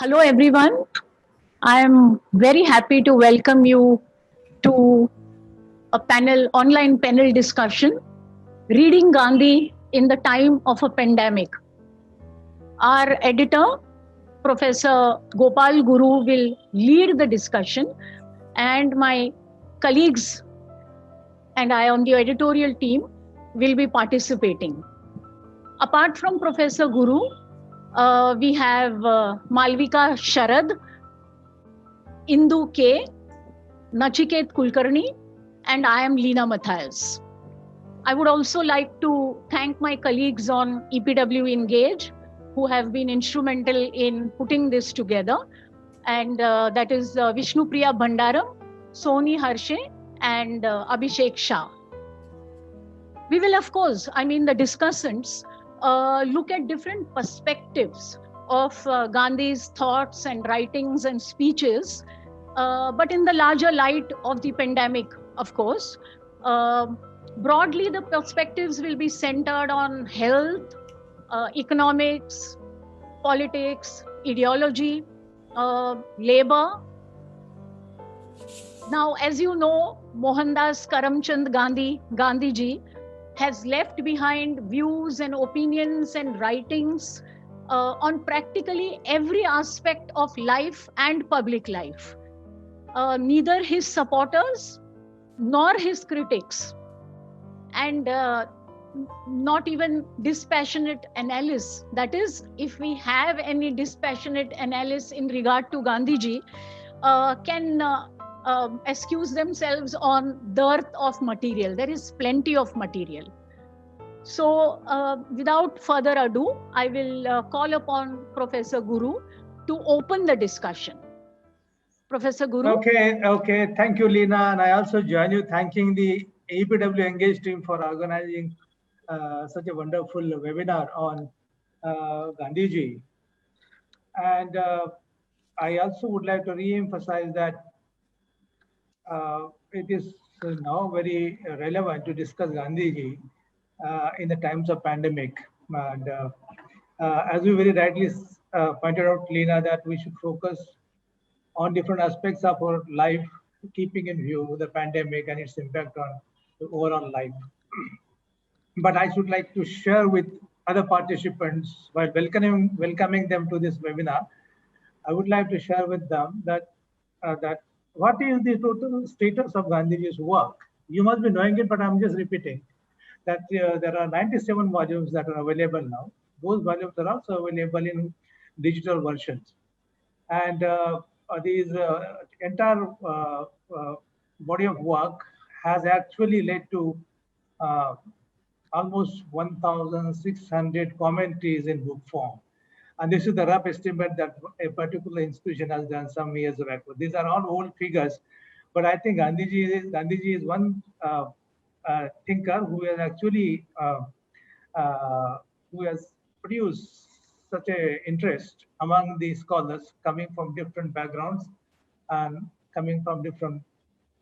Hello, everyone. I am very happy to welcome you to a online panel discussion, Reading Gandhi in the Time of a Pandemic. Our editor, Professor Gopal Guru, will lead the discussion, and my colleagues and I on the editorial team will be participating. Apart from Professor Guru, we have Malvika Sharad, Indu K, Nachiket Kulkarni, and I am Leena Matthias. I would also like to thank my colleagues on EPW Engage who have been instrumental in putting this together, and that is Vishnupriya Bhandaram, Soni Harshe, and Abhishek Shah. We will, of course, the discussants look at different perspectives of Gandhi's thoughts and writings and speeches, but in the larger light of the pandemic, of course. Broadly, the perspectives will be centered on health, economics, politics, ideology, labor. Now, as you know, Mohandas Karamchand Gandhiji, has left behind views and opinions and writings on practically every aspect of life and public life. Neither his supporters nor his critics, and not even dispassionate analysis. That is, if we have any dispassionate analysis in regard to Gandhiji, can excuse themselves on dearth of material. There is plenty of material. So without further ado, I will call upon Professor Guru to open the discussion. Professor Guru. Okay. Thank you, Leena. And I also join you thanking the EPW Engage team for organizing such a wonderful webinar on Gandhiji. And I also would like to re-emphasize that it is now very relevant to discuss Gandhiji in the times of pandemic. And as you very rightly pointed out, Leena, that we should focus on different aspects of our life, keeping in view the pandemic and its impact on the overall life. But I should like to share with other participants, while welcoming them to this webinar, I would like to share with them that what is the total status of Gandhiji's work. You must be knowing it, but I'm just repeating that there are 97 volumes that are available now. Those volumes are also available in digital versions. And these entire body of work has actually led to almost 1,600 commentaries in book form. And this is the rough estimate that a particular institution has done some years back. These are all old figures, but I think Gandhiji is one thinker who has actually who has produced such a interest among the scholars coming from different backgrounds and coming from different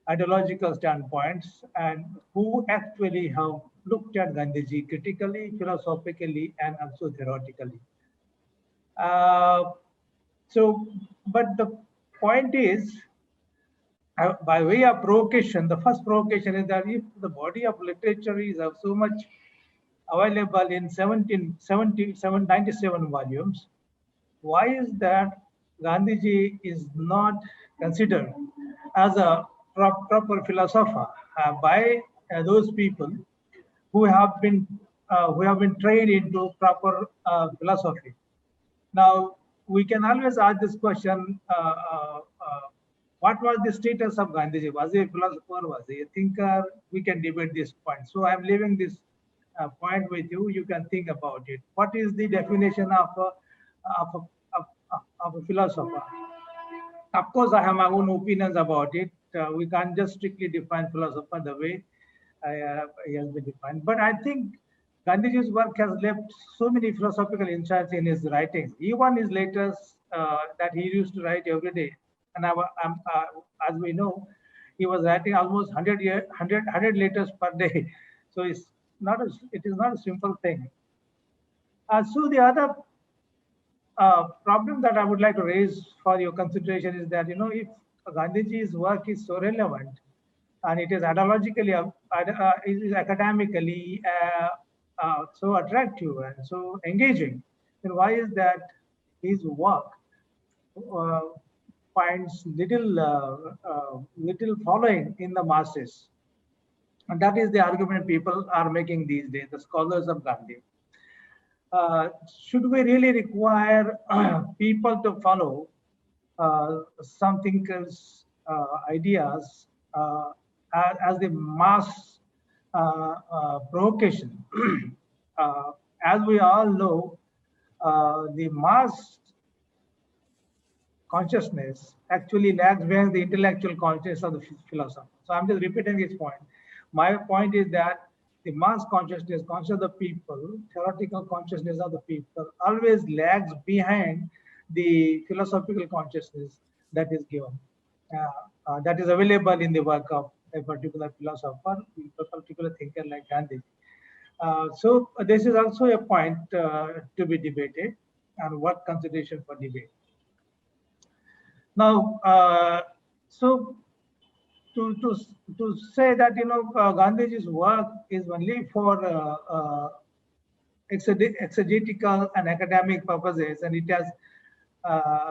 ideological standpoints, and who actually have looked at Gandhiji critically, philosophically, and also theoretically. But the point is, by way of provocation, the first provocation is that if the body of literature is of so much available in 97 volumes, why is that Gandhiji is not considered as a proper philosopher by those people who have been trained into proper philosophy? Now, we can always ask this question, what was the status of Gandhiji? Was he a philosopher? Was he a thinker? We can debate this point. So I'm leaving this point with you. You can think about it. What is the definition of a philosopher? Of course, I have my own opinions about it. We can't just strictly define philosopher the way he has been defined. But I think Gandhiji's work has left so many philosophical insights in his writings. Even his letters that he used to write every day. And as we know, he was writing almost 100 letters per day. So it is not a simple thing. So the other problem that I would like to raise for your consideration is that, if Gandhiji's work is so relevant and it is ideologically, it is academically so attractive and so engaging, then why is that his work uh, finds little following in the masses? And that is the argument people are making these days, the scholars of Gandhi. Should we really require people to follow some thinkers' ideas as the mass provocation? As we all know, the mass consciousness actually lags behind the intellectual consciousness of the philosopher. So I'm just repeating this point. My point is that the mass consciousness of the people, theoretical consciousness of the people, always lags behind the philosophical consciousness that is given, that is available in the work of a particular philosopher, a particular thinker like Gandhi. So this is also a point to be debated and what consideration for debate. Now, so to say that Gandhiji's work is only for exegetical and academic purposes, and it has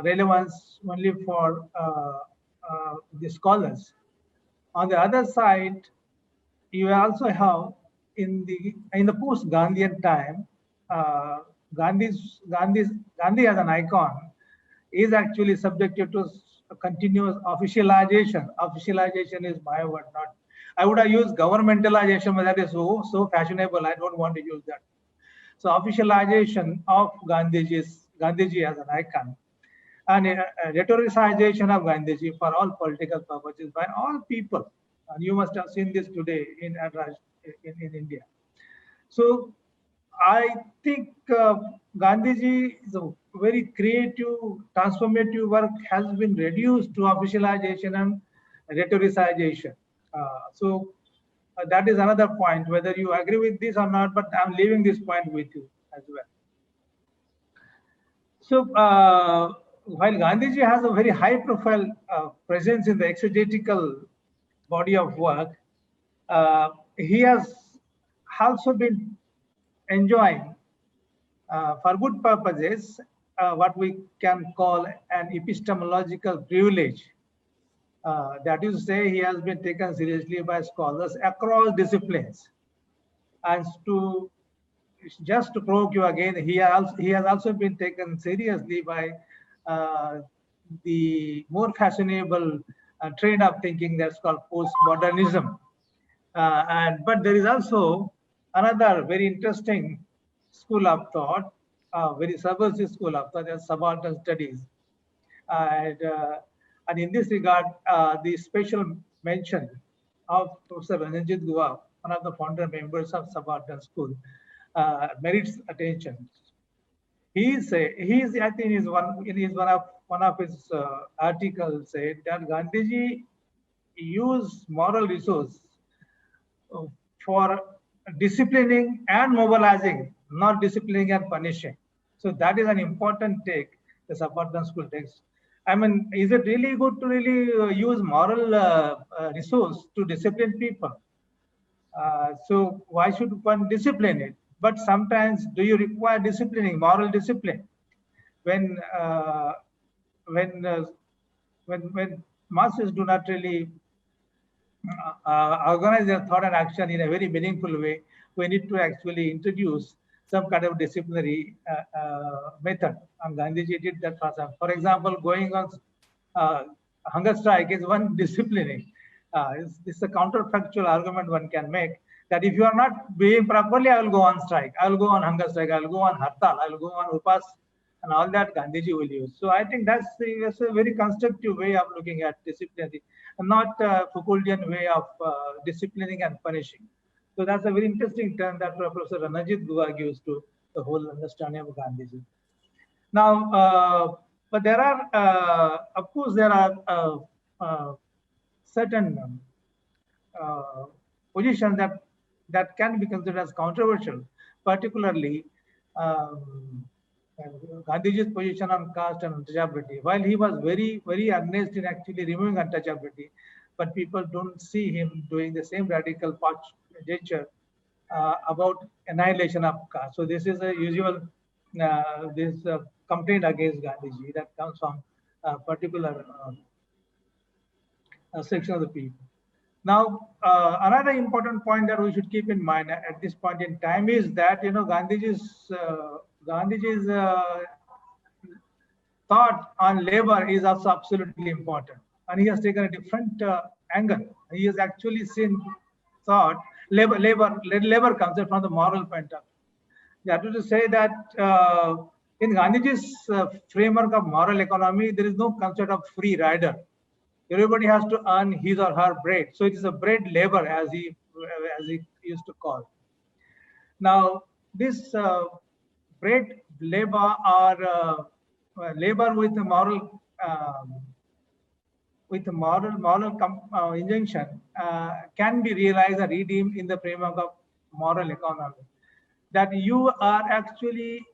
relevance only for the scholars. On the other side, you also have in the post-Gandhian time, Gandhi as an icon is actually subjected to a continuous officialization. Officialization is my word, not. I would have used governmentalization, but that is so fashionable. I don't want to use that. So officialization of Gandhiji as an icon, and rhetoricization of Gandhiji for all political purposes by all people. And you must have seen this today in India. So I think Gandhiji is a very creative, transformative work has been reduced to officialization and rhetoricization. So that is another point, whether you agree with this or not, but I'm leaving this point with you as well. So while Gandhiji has a very high profile presence in the exegetical body of work, he has also been enjoying for good purposes what we can call an epistemological privilege. That is to say, he has been taken seriously by scholars across disciplines. And just to provoke you again, he has also been taken seriously by the more fashionable trend of thinking that's called postmodernism. But there is also another very interesting school of thought, very subversive school of thought, as subaltern studies. And in this regard, the special mention of Professor Ranjit Guha, one of the founder members of subaltern school, merits attention. I think one of his articles said that Gandhiji used moral resource for disciplining and mobilizing, not disciplining and punishing. So that is an important take the subaltern school takes. I mean, is it really good to really use moral resource to discipline people? So why should one discipline it? But sometimes, do you require disciplining, moral discipline, when masses do not really organize their thought and action in a very meaningful way? We need to actually introduce some kind of disciplinary method. And Gandhiji did that for some. For example, going on hunger strike is one disciplining. It's a counterfactual argument one can make that if you are not behaving properly, I will go on strike, I will go on hunger strike, I will go on hartal, I will go on upas, and all that Gandhiji will use. So I think that's a very constructive way of looking at disciplinary, and not a Foucauldian way of disciplining and punishing. So that's a very interesting term that Professor Ranjit Guha gives to the whole understanding of Gandhiji. Now, but there are, of course, there are certain positions that can be considered as controversial, particularly Gandhiji's position on caste and untouchability. While he was very, very earnest in actually removing untouchability, but people don't see him doing the same radical gesture about annihilation of caste. So this is a usual this complaint against Gandhiji that comes from a particular section of the people. Now, another important point that we should keep in mind at this point in time is that Gandhiji's thought on labor is also absolutely important, and he has taken a different angle. He has actually seen thought labor comes from the moral point of view. That is to say that in Gandhiji's framework of moral economy, there is no concept of free rider. Everybody has to earn his or her bread. So it is a bread labor, as he used to call. Now, this bread labor or labor with a moral injunction can be realized and redeemed in the framework of moral economy. That you are actually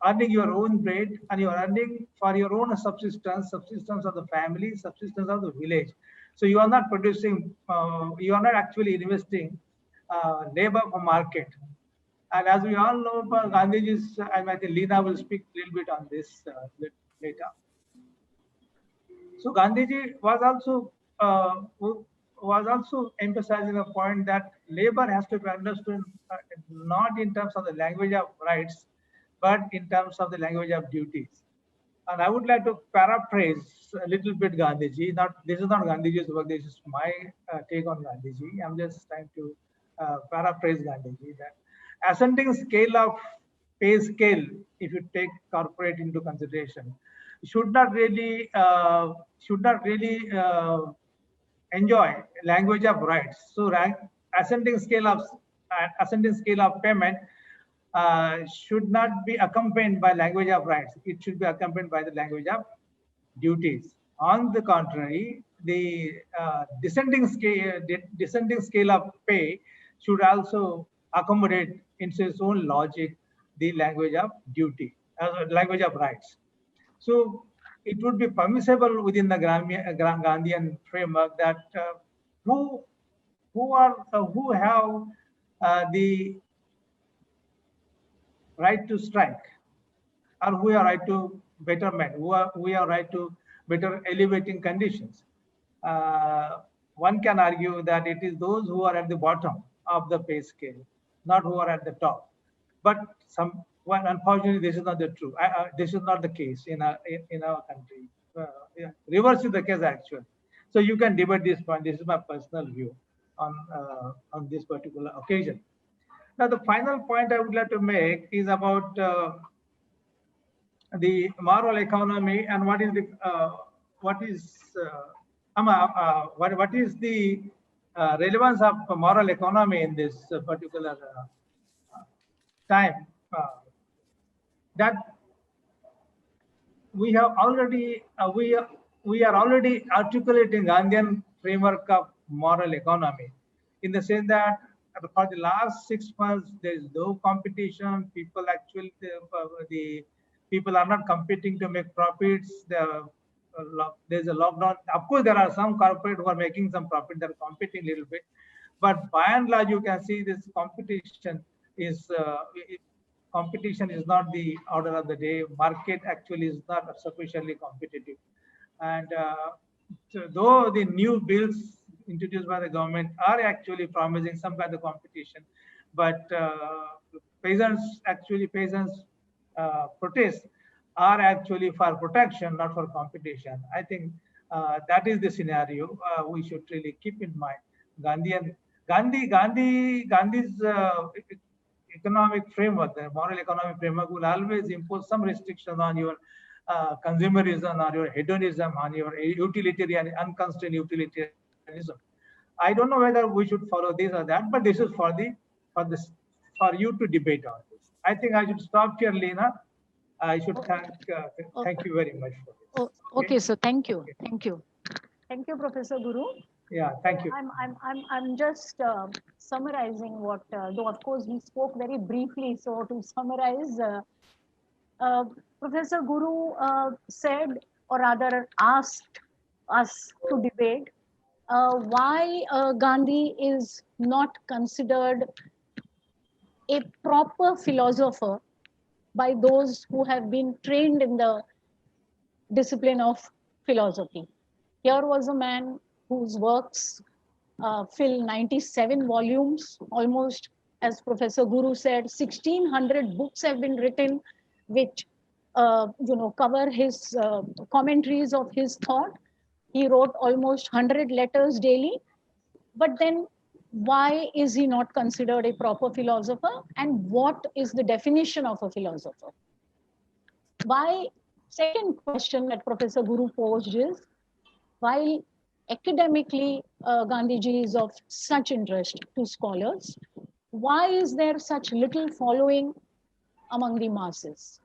earning your own bread and you are earning for your own subsistence of the family, subsistence of the village. So you are not producing, you are not actually investing labor for market. And as we all know, Gandhiji's, and I think Leena will speak a little bit on this later. So Gandhiji was also emphasizing a point that labor has to be understood not in terms of the language of rights, but in terms of the language of duties. And I would like to paraphrase a little bit Gandhiji. This is not Gandhiji's work. This is my take on Gandhiji. I'm just trying to paraphrase Gandhiji. That ascending scale of pay scale, if you take corporate into consideration, should not really enjoy language of rights. So ascending scale of payment should not be accompanied by language of rights. It should be accompanied by the language of duties. On the contrary, the descending scale of pay should also accommodate into its own logic the language of duty, language of rights. So it would be permissible within the Gandhian framework that who have the right to strike, or who have right to betterment, who have right to better elevating conditions. One can argue that it is those who are at the bottom of the pay scale, not who are at the top. But unfortunately, this is not the true. This is not the case in our country. Reverse is the case actually. So you can debate this point. This is my personal view on this particular occasion. Now, the final point I would like to make is about the moral economy and what is the relevance of moral economy in this particular time. That we have already we are already articulating Gandhian framework of moral economy, in the sense that for the last 6 months there is no competition. People actually the people are not competing to make profits. There's a lockdown. Of course, there are some corporate who are making some profit. They're competing a little bit, but by and large, you can see this competition is not the order of the day. Market actually is not sufficiently competitive. And so though the new bills introduced by the government are actually promising some kind of competition, but peasants protests are actually for protection, not for competition. I think that is the scenario we should really keep in mind. Gandhi's economic framework, the moral economic framework, will always impose some restriction on your consumerism, on your hedonism, on your utilitarian, unconstrained utilitarianism. I don't know whether we should follow this or that, but this is for you to debate on this. I think I should stop here, Leena. I should thank you very much for this. Oh, okay, so thank you. Thank you, Professor Guru. Yeah, thank you. I'm just summarizing what, though of course we spoke very briefly. So to summarize, Professor Guru said, or rather asked us to debate why Gandhi is not considered a proper philosopher by those who have been trained in the discipline of philosophy. Here was a man whose works fill 97 volumes, almost, as Professor Guru said, 1600 books have been written, which cover his commentaries of his thought. He wrote almost 100 letters daily. But then, why is he not considered a proper philosopher? And what is the definition of a philosopher? Why? Second question that Professor Guru posed is, while academically Gandhiji is of such interest to scholars, why is there such little following among the masses?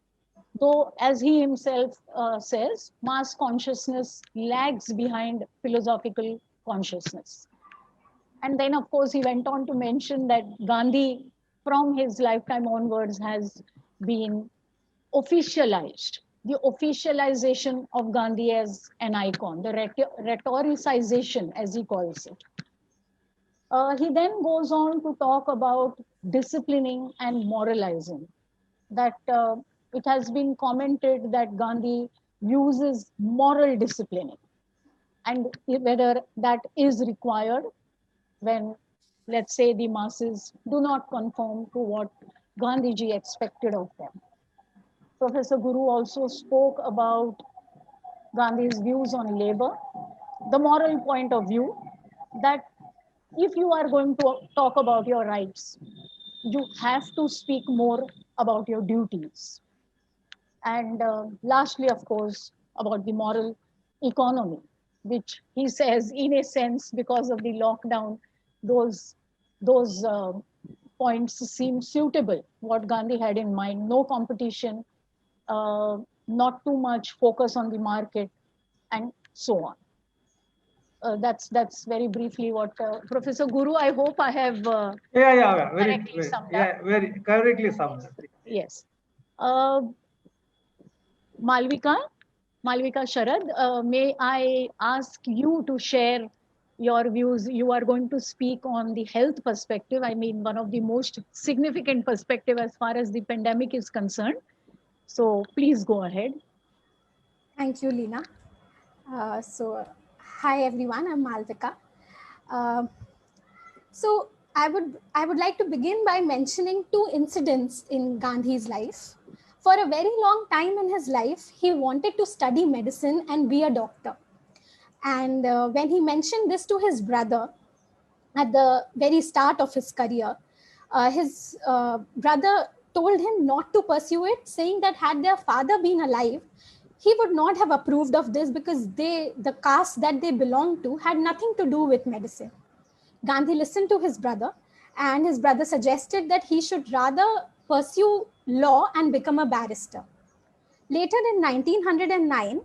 Though, as he himself says, mass consciousness lags behind philosophical consciousness. And then, of course, he went on to mention that Gandhi, from his lifetime onwards, has been officialized. The officialization of Gandhi as an icon, the rhetoricization, as he calls it. He then goes on to talk about disciplining and moralizing. That it has been commented that Gandhi uses moral disciplining, and whether that is required when, let's say, the masses do not conform to what Gandhiji expected of them. Professor Guru also spoke about Gandhi's views on labor, the moral point of view that if you are going to talk about your rights, you have to speak more about your duties. And lastly, of course, about the moral economy, which he says, in a sense, because of the lockdown, those points seem suitable. What Gandhi had in mind: no competition, not too much focus on the market, and so on. That's very briefly what Professor Guru. I hope I have correctly summed up. Very correctly summed up. Yes. Malvika Sharad, may I ask you to share your views? You are going to speak on the health perspective. I mean, one of the most significant perspective as far as the pandemic is concerned. So please go ahead. Thank you, Leena. Hi everyone, I'm Malvika. So I would like to begin by mentioning two incidents in Gandhi's life. For a very long time in his life, he wanted to study medicine and be a doctor. And when he mentioned this to his brother at the very start of his career, his brother told him not to pursue it, saying that had their father been alive, he would not have approved of this because the caste that they belonged to had nothing to do with medicine. Gandhi listened to his brother, and his brother suggested that he should rather pursue law and become a barrister. Later in 1909,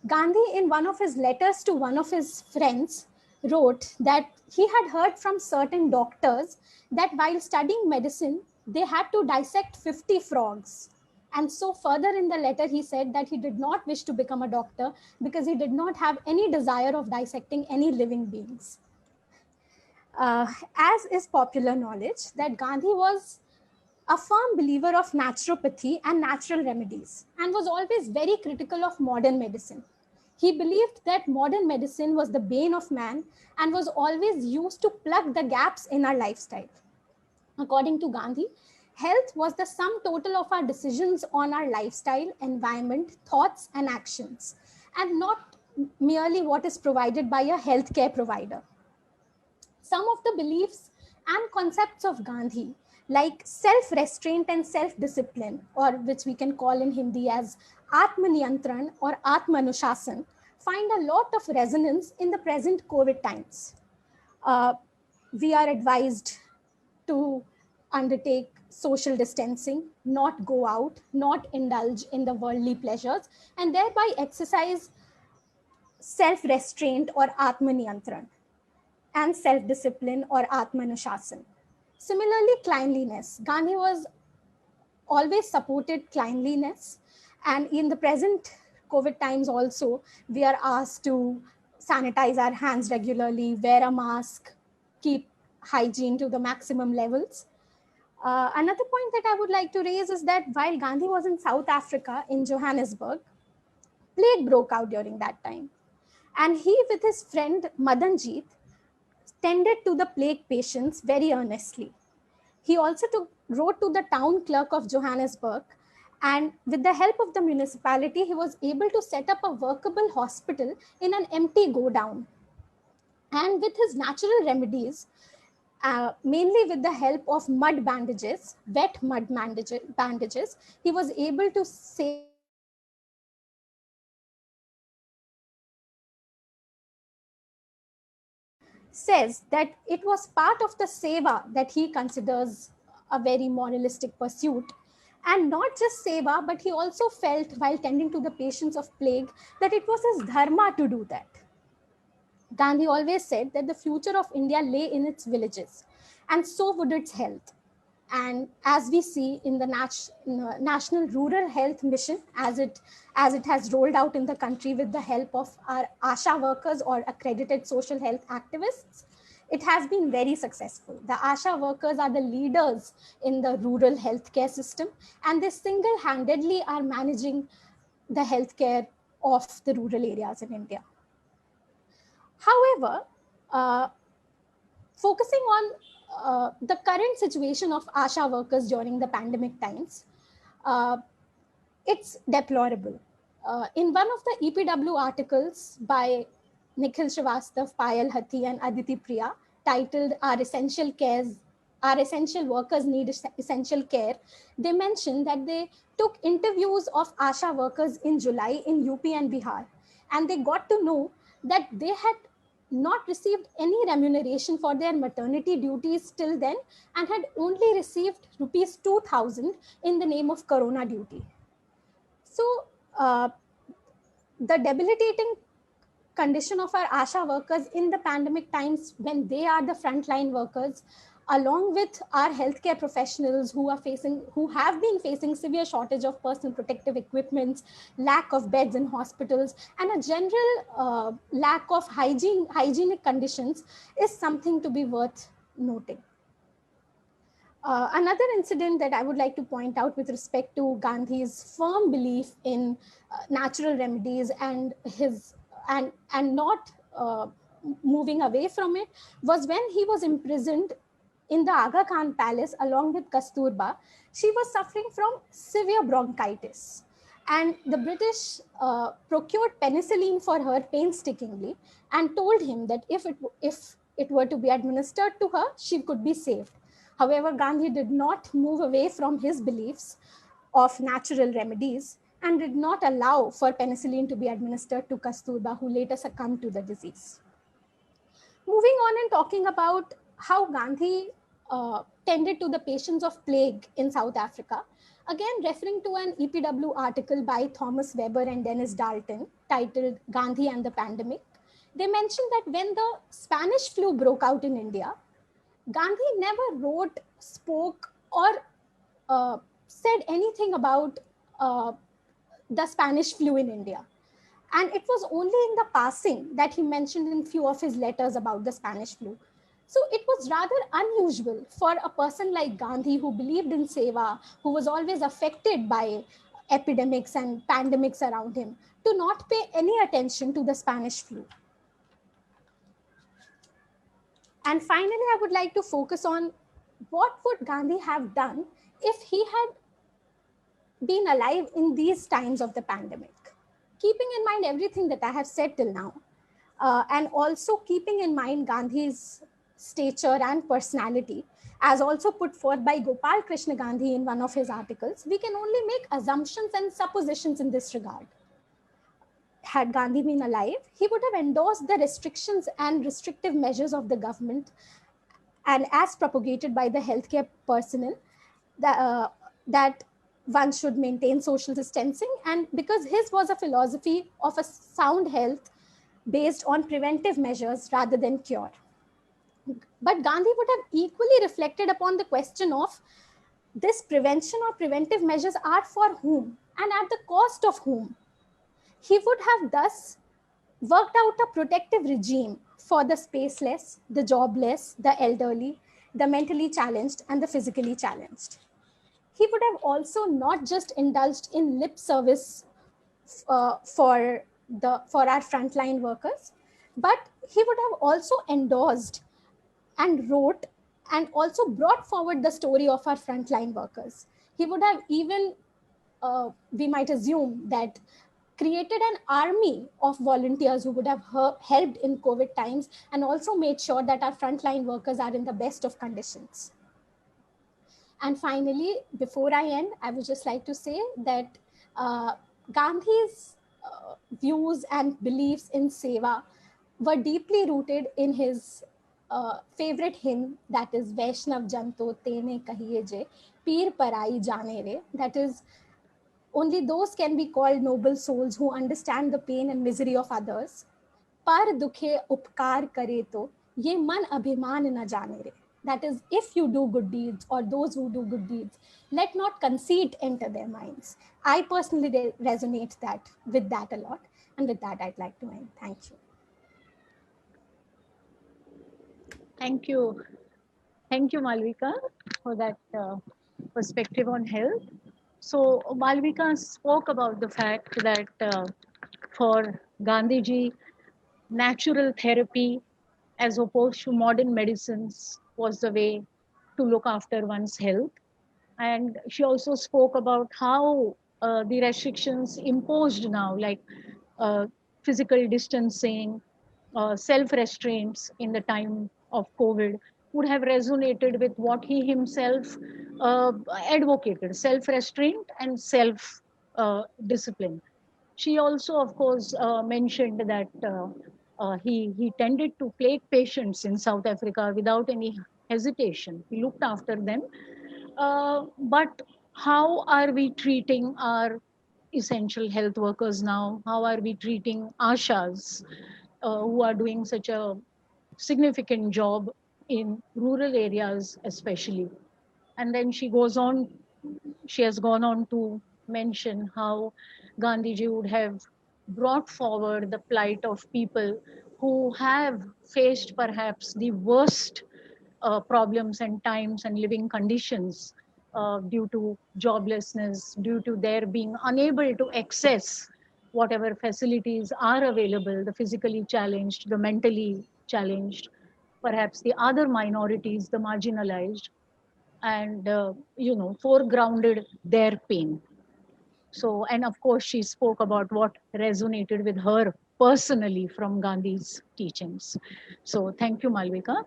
Gandhi, in one of his letters to one of his friends, wrote that he had heard from certain doctors that while studying medicine, they had to dissect 50 frogs. And so further in the letter, he said that he did not wish to become a doctor because he did not have any desire of dissecting any living beings. As is popular knowledge, that Gandhi was a firm believer of naturopathy and natural remedies and was always very critical of modern medicine. He believed that modern medicine was the bane of man and was always used to plug the gaps in our lifestyle. According to Gandhi, health was the sum total of our decisions on our lifestyle, environment, thoughts, and actions, and not merely what is provided by a healthcare provider. Some of the beliefs and concepts of Gandhi, like self-restraint and self-discipline, or which we can call in Hindi as Atmaniyantran or Atmanushasan, find a lot of resonance in the present COVID times. We are advised to undertake social distancing, not go out, not indulge in the worldly pleasures, and thereby exercise self-restraint or Atmaniyantran and self-discipline or Atmanushasan. Similarly, cleanliness. Gandhi was always supported cleanliness And in the present COVID times also, we are asked to sanitize our hands regularly, wear a mask, keep hygiene to the maximum levels. Another point that I would like to raise is that while Gandhi was in South Africa, in Johannesburg, plague broke out during that time. And he, with his friend Madanjeet, tended to the plague patients very earnestly. He also wrote to the town clerk of Johannesburg, and with the help of the municipality, he was able to set up a workable hospital in an empty godown. And with his natural remedies, mainly with the help of mud bandages, wet mud bandages, he was able to save says that it was part of the seva that he considers a very moralistic pursuit. And not just seva, but he also felt while tending to the patients of plague that it was his dharma to do that. Gandhi always said that the future of India lay in its villages, and so would its health. And as we see in the National Rural Health Mission, as it has rolled out in the country with the help of our ASHA workers or accredited social health activists, it has been very successful. The ASHA workers are the leaders in the rural healthcare system, and they single-handedly are managing the healthcare of the rural areas in India. However, focusing on the current situation of ASHA workers during the pandemic times, it's deplorable. In one of the EPW articles by Nikhil Srivastav, Payal Hathi, and Aditi Priya, titled Our Essential Workers Need Essential Care, they mentioned that they took interviews of ASHA workers in July in UP and Bihar, and they got to know that they had not received any remuneration for their maternity duties till then, and had only received rupees 2,000 in the name of Corona duty. So the debilitating condition of our ASHA workers in the pandemic times, when they are the frontline workers, along with our healthcare professionals who have been facing severe shortage of personal protective equipments, lack of beds in hospitals, and a general lack of hygienic conditions, is something to be worth noting. Another incident that I would like to point out with respect to Gandhi's firm belief in natural remedies and not moving away from it was when he was imprisoned in the Aga Khan Palace along with Kasturba. She was suffering from severe bronchitis, and the British procured penicillin for her painstakingly and told him that if it were to be administered to her, she could be saved. However, Gandhi did not move away from his beliefs of natural remedies and did not allow for penicillin to be administered to Kasturba, who later succumbed to the disease. Moving on and talking about how Gandhi tended to the patients of plague in South Africa, again referring to an EPW article by Thomas Weber and Dennis Dalton titled Gandhi and the Pandemic, they mentioned that when the Spanish flu broke out in India, Gandhi never wrote, spoke, or said anything about the Spanish flu in India. And it was only in the passing that he mentioned in few of his letters about the Spanish flu. So it was rather unusual for a person like Gandhi, who believed in seva, who was always affected by epidemics and pandemics around him, to not pay any attention to the Spanish flu. And finally, I would like to focus on what would Gandhi have done if he had been alive in these times of the pandemic. Keeping in mind everything that I have said till now, and also keeping in mind Gandhi's stature and personality, as also put forth by Gopal Krishna Gandhi in one of his articles, we can only make assumptions and suppositions in this regard. Had Gandhi been alive, he would have endorsed the restrictions and restrictive measures of the government, and as propagated by the healthcare personnel, that one should maintain social distancing, and because his was a philosophy of a sound health based on preventive measures rather than cure. But Gandhi would have equally reflected upon the question of this prevention or preventive measures are for whom? and at the cost of whom? He would have thus worked out a protective regime for the spaceless, the jobless, the elderly, the mentally challenged, and the physically challenged. He would have also not just indulged in lip service for our frontline workers, but he would have also endorsed and wrote and also brought forward the story of our frontline workers. He would have even, we might assume, that created an army of volunteers who would have helped in COVID times and also made sure that our frontline workers are in the best of conditions. And finally, before I end, I would just like to say that Gandhi's views and beliefs in Seva were deeply rooted in his favorite hymn, that is Vaishnav Janto Tene Kahiye Je, Peer Parai Jane Re. That is, only those can be called noble souls who understand the pain and misery of others. Par dukhe upkar kare to, ye man abhiman na jane re. That is, if you do good deeds, or those who do good deeds, let not conceit enter their minds. I personally resonate with that a lot. And with that, I'd like to end. Thank you. Thank you. Thank you, Malvika, for that perspective on health. So Malvika spoke about the fact that for Gandhiji, natural therapy as opposed to modern medicines was the way to look after one's health. And she also spoke about how the restrictions imposed now, like physical distancing, self-restraints in the time of COVID, would have resonated with what he himself advocated: self-restraint and self-discipline. She also, of course, mentioned that he tended to plague patients in South Africa without any hesitation. He looked after them. But how are we treating our essential health workers now? How are we treating ASHAs who are doing such a significant job in rural areas, especially? And then she has gone on to mention how Gandhiji would have brought forward the plight of people who have faced perhaps the worst problems and times and living conditions due to joblessness, due to their being unable to access whatever facilities are available, the physically challenged, the mentally challenged, perhaps the other minorities, the marginalized, and foregrounded their pain. So, and of course, she spoke about what resonated with her personally from Gandhi's teachings. So, thank you, Malvika.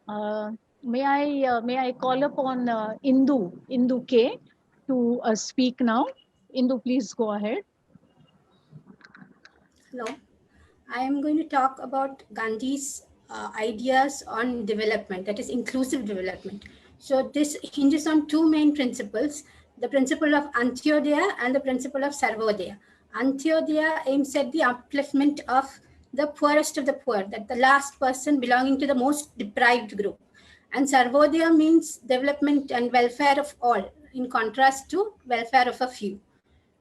Uh, may I call upon Indu K to speak now? Indu, please go ahead. Hello, I am going to talk about Gandhi's ideas on development, that is inclusive development. So this hinges on two main principles: the principle of Antyodaya and the principle of Sarvodaya. Antyodaya aims at the upliftment of the poorest of the poor, that the last person belonging to the most deprived group. And Sarvodaya means development and welfare of all, in contrast to welfare of a few.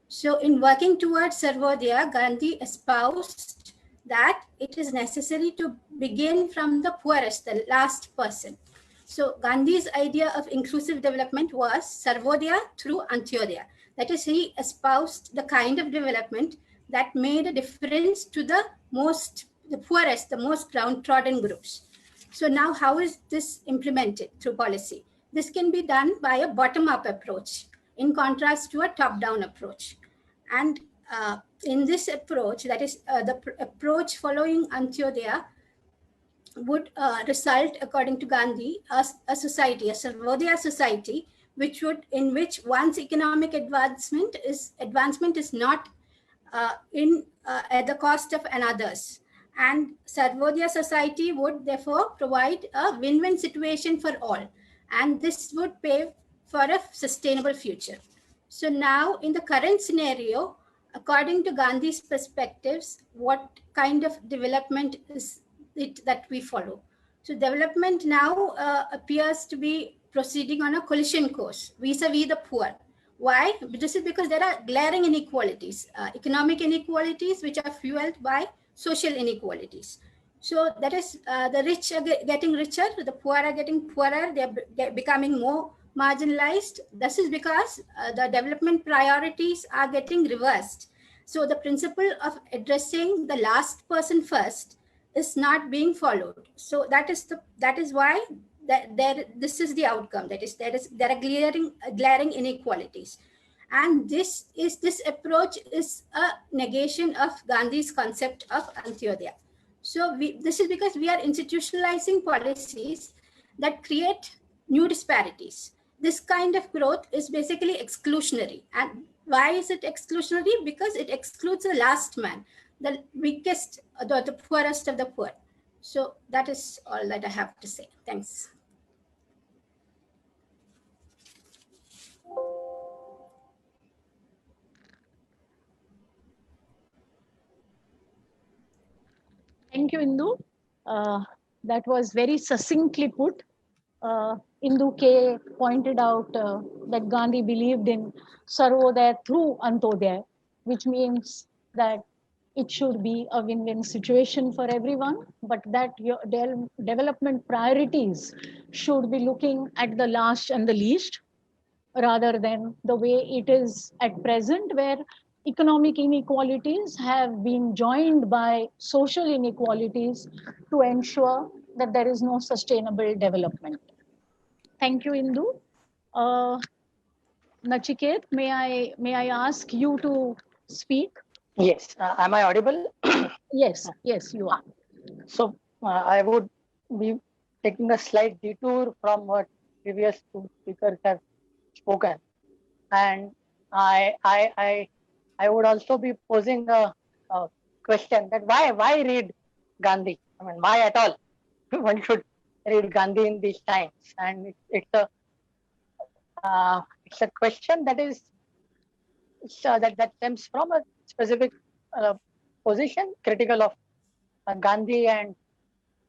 So in working towards Sarvodaya, Gandhi espoused that it is necessary to begin from the poorest, the last person. So Gandhi's idea of inclusive development was Sarvodaya through Antyodaya. That is, he espoused the kind of development that made a difference to the poorest, the most downtrodden groups. So now how is this implemented through policy? This can be done by a bottom-up approach, in contrast to a top-down approach. And in this approach, that is the approach following Antyodaya, would result, according to Gandhi, a society, a Sarvodaya society, in which one's economic advancement is not at the cost of another's. And Sarvodaya society would therefore provide a win-win situation for all. And this would pave for a sustainable future. So now in the current scenario, according to Gandhi's perspectives, what kind of development is it that we follow? So development now appears to be proceeding on a collision course vis-a-vis the poor, Why? This is because there are glaring inequalities, economic inequalities, which are fueled by social inequalities. So that is the rich are getting richer, the poor are getting poorer, they're becoming more marginalized. This is because the development priorities are getting reversed. So the principle of addressing the last person first is not being followed. So that is why this is the outcome. That is there are glaring inequalities, and this approach is a negation of Gandhi's concept of Antyodaya. So this is because we are institutionalizing policies that create new disparities. This kind of growth is basically exclusionary. And why is it exclusionary? Because it excludes the last man, the weakest, the poorest of the poor. So that is all that I have to say. Thanks. Thank you, Indu. That was very succinctly put. Indu K pointed out that Gandhi believed in Sarvodaya through Antodaya, which means that it should be a win-win situation for everyone, but that your development priorities should be looking at the last and the least, rather than the way it is at present, where economic inequalities have been joined by social inequalities to ensure that there is no sustainable development. Thank you, Indu. Nachiket, may I ask you to speak? Yes. Am I audible? Yes, yes, you are. So I would be taking a slight detour from what previous two speakers have spoken, and I would also be posing a question that why read Gandhi? I mean, why at all one should read Gandhi in these times? And it's a question that is that stems from a specific position critical of Gandhi and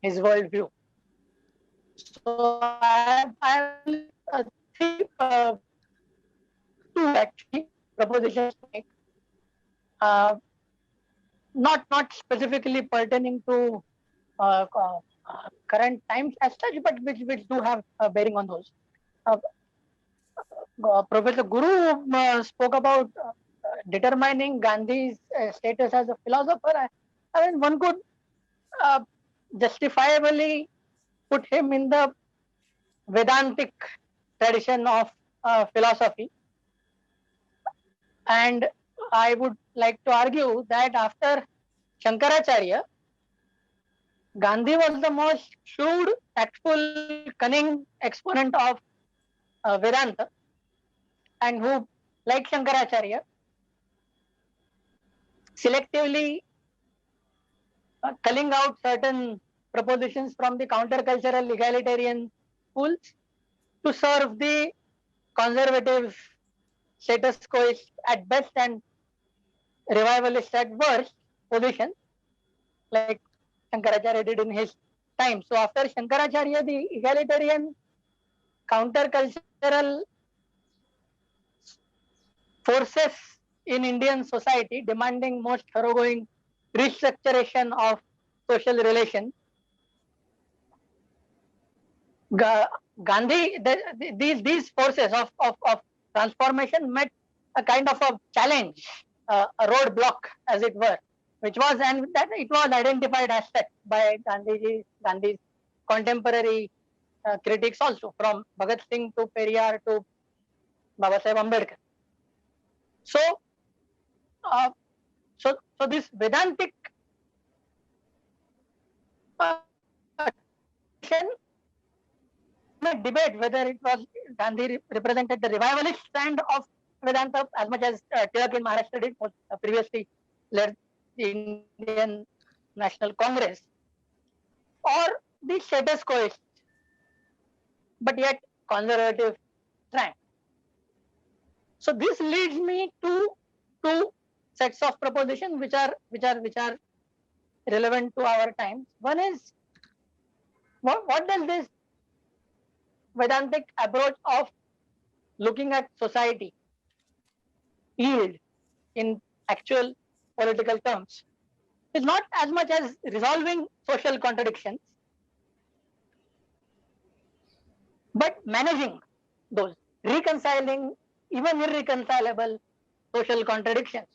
his worldview. So I have two actually propositions to make, not specifically pertaining to current times as such, but which do have a bearing on those. Professor Guru spoke about determining Gandhi's status as a philosopher. I mean, one could justifiably put him in the Vedantic tradition of philosophy. And I would like to argue that after Shankaracharya, Gandhi was the most shrewd, tactful, cunning exponent of Vedanta, and who, like Shankaracharya, selectively culling out certain propositions from the countercultural egalitarian schools to serve the conservative status quo at best and revivalist at worst position, like Shankaracharya did in his time. So after Shankaracharya, the egalitarian countercultural forces in Indian society demanding most thoroughgoing restructuration of social relations, Gandhi, these forces of transformation met a kind of a challenge, a roadblock, as it were, which was, and that it was identified as such by Gandhi's contemporary critics also, from Bhagat Singh to Periyar to Babasaheb Ambedkar. So, so this Vedantic debate whether it was Gandhi represented the revivalist strand of Vedanta as much as Tilak in Maharashtra did, previously led the Indian National Congress, or the status quo, but yet conservative strand. So this leads me to two sets of propositions which are relevant to our times. One is, what does this Vedantic approach of looking at society yield in actual political terms is not as much as resolving social contradictions, but managing those, reconciling even irreconcilable social contradictions.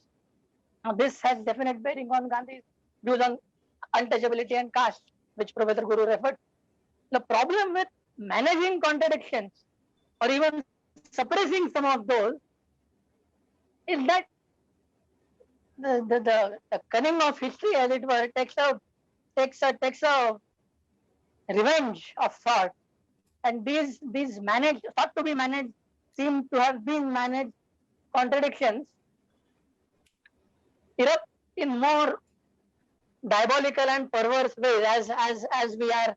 Now, this has definite bearing on Gandhi's views on untouchability and caste, which Professor Guru referred. The problem with managing contradictions or even suppressing some of those is that the cunning of history, as it were, takes a revenge of sort, and these thought to be managed, seem to have been managed contradictions erupt in more diabolical and perverse ways, as we are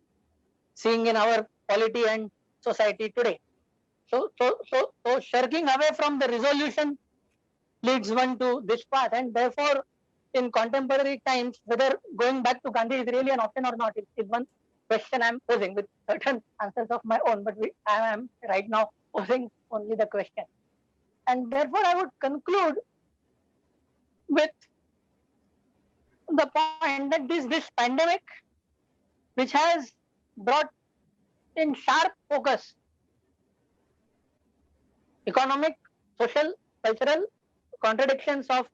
seeing in our polity and society today. So shirking away from the resolution leads one to this path, and therefore, in contemporary times, whether going back to Gandhi is really an option or not is one question I am posing, with certain answers of my own, but I am right now posing only the question. And therefore, I would conclude with the point that this pandemic, which has brought in sharp focus economic, social, cultural contradictions of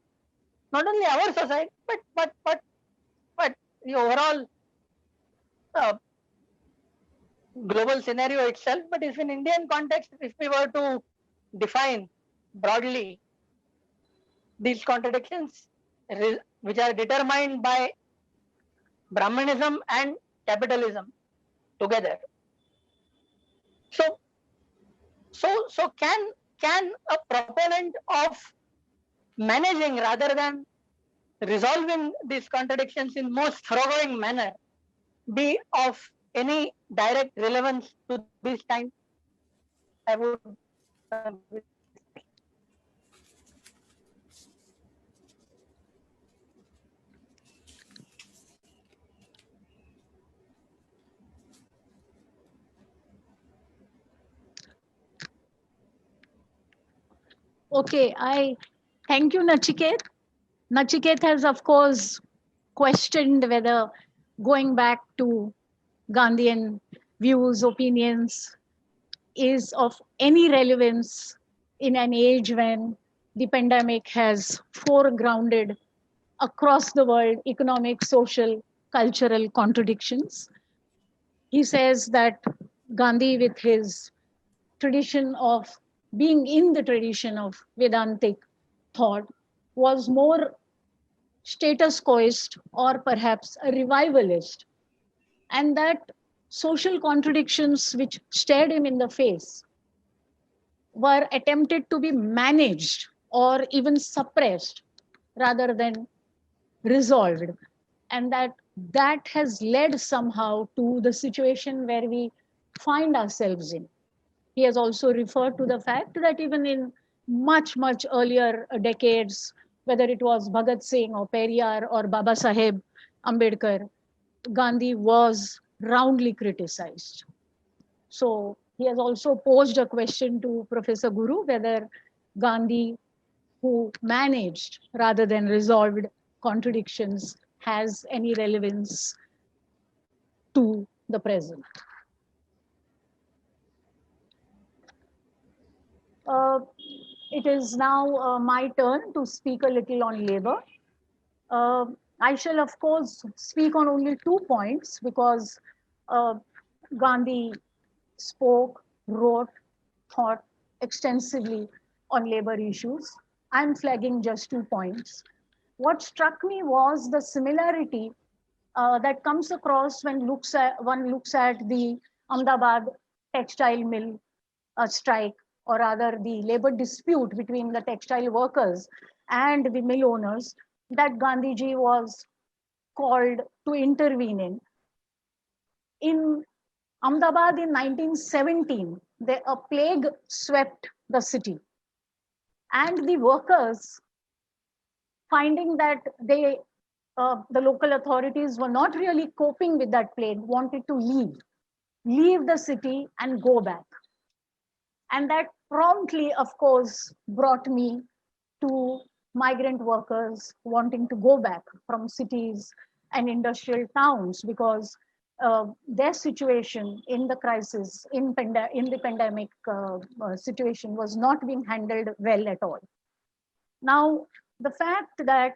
not only our society, but the overall global scenario itself. But if in Indian context, if we were to define broadly these contradictions, which are determined by Brahmanism and capitalism together. So can a proponent of managing rather than resolving these contradictions in most thoroughgoing manner be of any direct relevance to this time? I would Okay, I thank you, Nachiket. Nachiket has, of course, questioned whether going back to Gandhian views, opinions is of any relevance in an age when the pandemic has foregrounded across the world economic, social, cultural contradictions. He says that Gandhi, with his tradition of being in the tradition of Vedantic thought, was more status quoist or perhaps a revivalist, and that social contradictions which stared him in the face were attempted to be managed or even suppressed rather than resolved, and that has led somehow to the situation where we find ourselves in. He has also referred to the fact that even in much earlier decades, whether it was Bhagat Singh or Periyar or Baba Saheb Ambedkar, Gandhi was roundly criticized. So he has also posed a question to Professor Guru whether Gandhi, who managed rather than resolved contradictions, has any relevance to the present. It is now my turn to speak a little on labor. I shall, of course, speak on only 2 points because Gandhi spoke, wrote, thought extensively on labor issues. I'm flagging just 2 points. What struck me was the similarity that comes across when one looks at the Ahmedabad textile mill strike, or rather the labor dispute between the textile workers and the mill owners that Gandhiji was called to intervene in. In Ahmedabad in 1917, a plague swept the city, and the workers, finding that the local authorities were not really coping with that plague, wanted to leave the city and go back. And that promptly, of course, brought me to migrant workers wanting to go back from cities and industrial towns because their situation in the crisis, in the pandemic situation was not being handled well at all. Now, the fact that,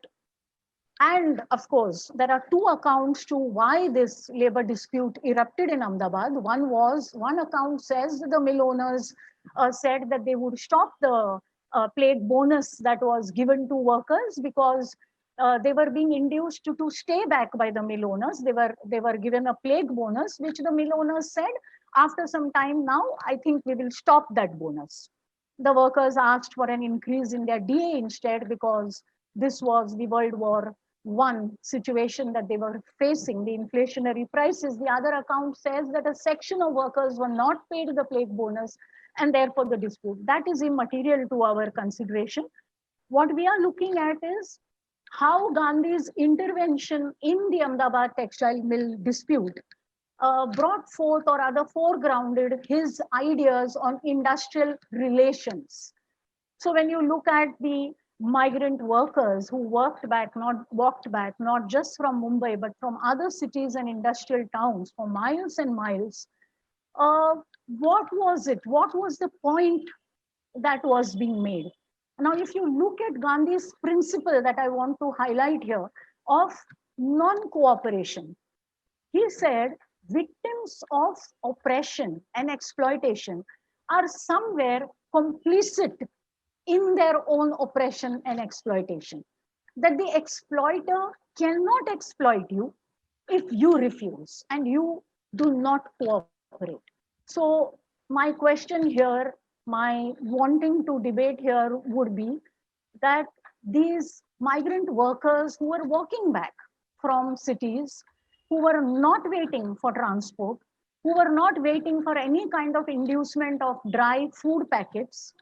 and of course, there are two accounts to why this labor dispute erupted in Ahmedabad. One account says that the mill owners said that they would stop the plague bonus that was given to workers because they were being induced to stay back by the mill owners. They were given a plague bonus, which the mill owners said, after some time now, I think we will stop that bonus. The workers asked for an increase in their DA instead because this was the World War I situation that they were facing, the inflationary prices. The other account says that a section of workers were not paid the plague bonus and therefore the dispute. That is immaterial to our consideration. What we are looking at is how Gandhi's intervention in the Ahmedabad textile mill dispute brought forth or rather foregrounded his ideas on industrial relations. So when you look at the migrant workers who walked back not just from Mumbai, but from other cities and industrial towns for miles and miles, what was it? What was the point that was being made? Now, if you look at Gandhi's principle that I want to highlight here of non-cooperation, he said victims of oppression and exploitation are somewhere complicit in their own oppression and exploitation. That the exploiter cannot exploit you if you refuse and you do not cooperate. So my question here, my wanting to debate here would be that these migrant workers who were walking back from cities, who were not waiting for transport, who were not waiting for any kind of inducement of dry food packets,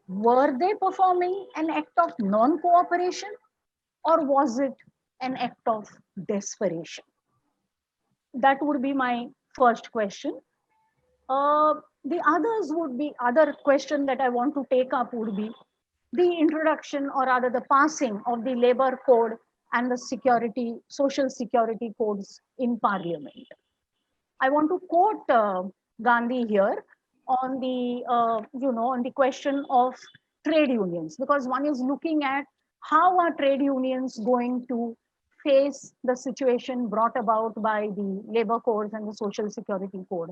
were they performing an act of non-cooperation or was it an act of desperation? That would be my first question. The other question that I want to take up would be the introduction or rather the passing of the labor code and the social security codes in parliament. I want to quote Gandhi here on the on the question of trade unions, because one is looking at how are trade unions going to face the situation brought about by the labor codes and the social security code.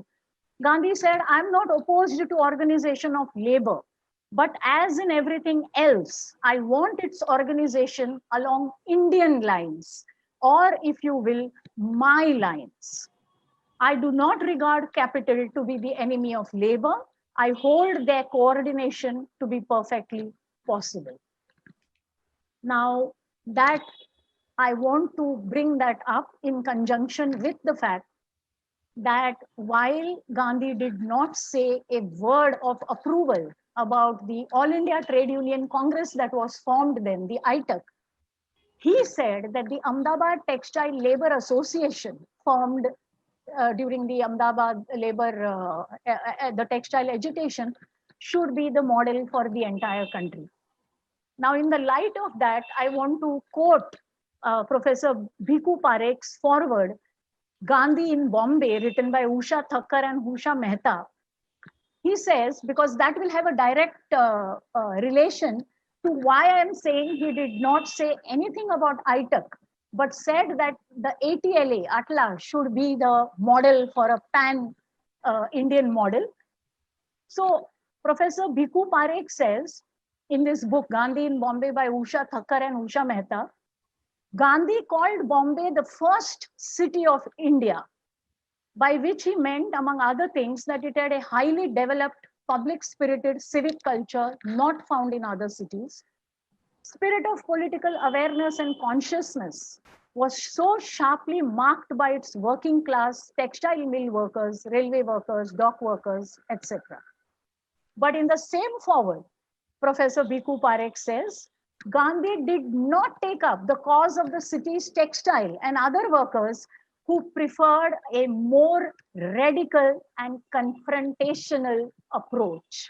Gandhi said, I'm not opposed to organization of labor, but as in everything else, I want its organization along Indian lines, or if you will, my lines. I do not regard capital to be the enemy of labor. I hold their coordination to be perfectly possible. Now, that I want to bring that up in conjunction with the fact that while Gandhi did not say a word of approval about the All India Trade Union Congress that was formed then, the ITUC, he said that the Ahmedabad Textile Labor Association formed during the Ahmedabad labor, the textile agitation, should be the model for the entire country. Now, in the light of that, I want to quote Professor Bhiku Parekh's foreword, Gandhi in Bombay, written by Usha Thakkar and Usha Mehta. He says, because that will have a direct relation to why I am saying he did not say anything about ITUC, but said that the ATLA, ATLA, should be the model for a pan-Indian model. So Professor Bhiku Parekh says in this book, Gandhi in Bombay by Usha Thakkar and Usha Mehta, Gandhi called Bombay the first city of India, by which he meant, among other things, that it had a highly developed, public-spirited civic culture not found in other cities. Spirit of political awareness and consciousness was so sharply marked by its working class, textile mill workers, railway workers, dock workers, etc. But in the same foreword, Professor Bhiku Parekh says, Gandhi did not take up the cause of the city's textile and other workers who preferred a more radical and confrontational approach.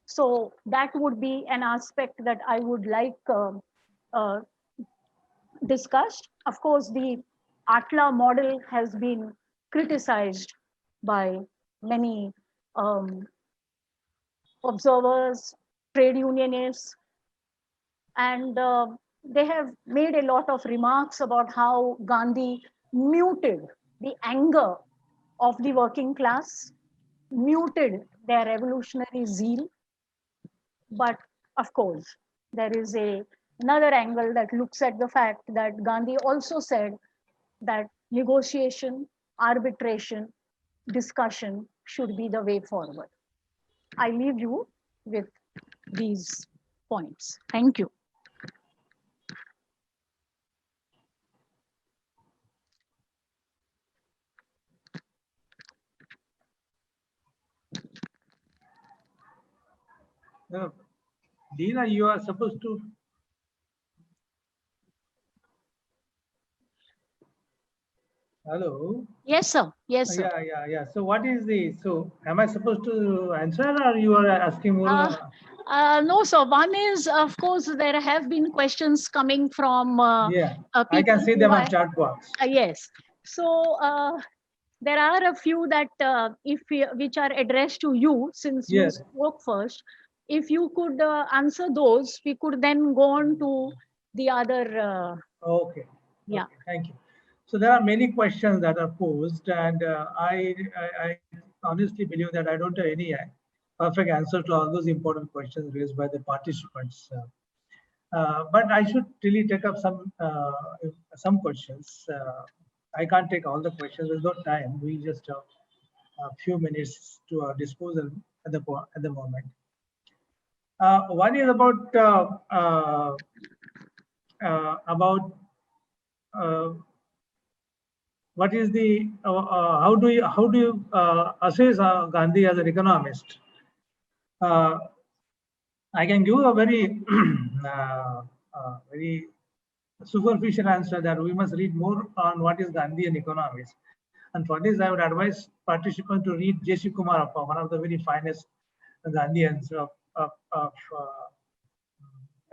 So that would be an aspect that I would like uh, discussed. Of course, the Atla model has been criticized by many um, observers, trade unionists, and they have made a lot of remarks about how Gandhi muted the anger of the working class, muted their revolutionary zeal. But of course, there is another angle that looks at the fact that Gandhi also said that negotiation, arbitration, discussion should be the way forward. I leave you with these points. Thank you. Leena, you are supposed to. Hello. Yes, sir. Yes, sir. Yeah. So what is the, so am I supposed to answer or you are asking more? No, so one is, of course, there have been questions coming from I can see them on chat box. Yes. So there are a few that which are addressed to you, since you spoke first. If you could answer those, we could then go on to the other. Okay. Yeah. Okay, thank you. So there are many questions that are posed, and I honestly believe that I don't have any perfect answer to all those important questions raised by the participants. But I should really take up some questions. I can't take all the questions. There's no time. We just have a few minutes to our disposal at the moment. One is about what is the how do you assess Gandhi as an economist? I can give a very very superficial answer that we must read more on what is Gandhi and economics. And for this, I would advise participants to read J.C. Kumarappa, one of the very finest Gandhians of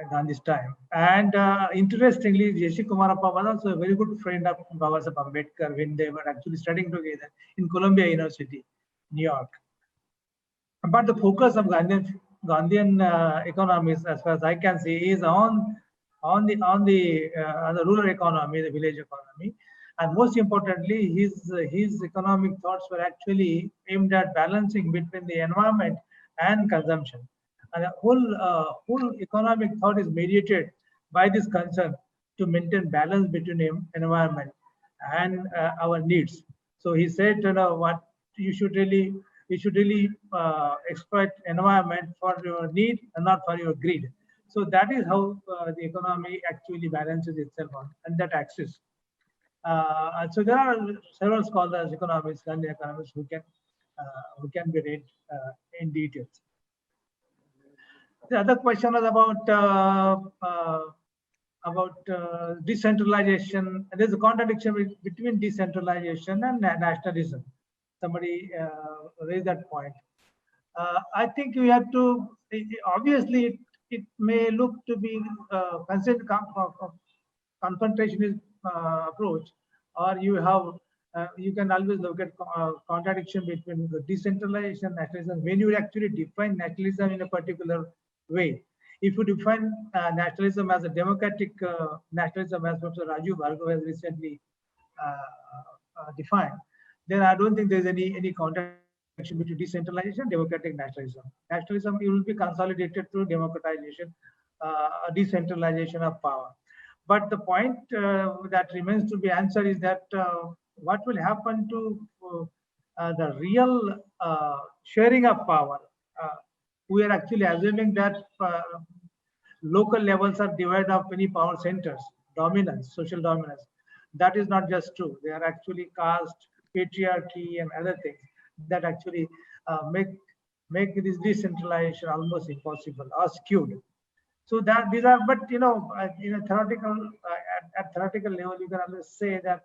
Gandhi's time. And interestingly, J.C. Kumarappa was also a very good friend of Babasaheb Ambedkar when they were actually studying together in Columbia University, New York. But the focus of Gandhian economics, as far as I can see, is on the rural economy, the village economy, and most importantly, his economic thoughts were actually aimed at balancing between the environment and consumption. And the whole economic thought is mediated by this concern to maintain balance between environment and our needs. So he said, what you should really exploit environment for your need and not for your greed. So that is how the economy actually balances itself on that axis. So there are several scholars, economists, Gandhi economists who can be read in details. The other question was about decentralization. There's a contradiction between decentralization and nationalism. Somebody raised that point. I think you have to, obviously, it may look to be confrontationist approach, or you can always look at contradiction between the decentralization and nationalism when you actually define nationalism in a particular way. If you define nationalism as a democratic nationalism, as Professor Raju Bhargava has recently defined, then I don't think there's any contradiction between decentralization and democratic nationalism. Nationalism will be consolidated through democratization, decentralization of power. But the point that remains to be answered is that what will happen to the real sharing of power? We are actually assuming that local levels are divided up many power centers, dominance, social dominance. That is not just true. They are actually caste, patriarchy, and other things that actually make this decentralization almost impossible or skewed. So that these are, but in a theoretical at theoretical level, you can always say that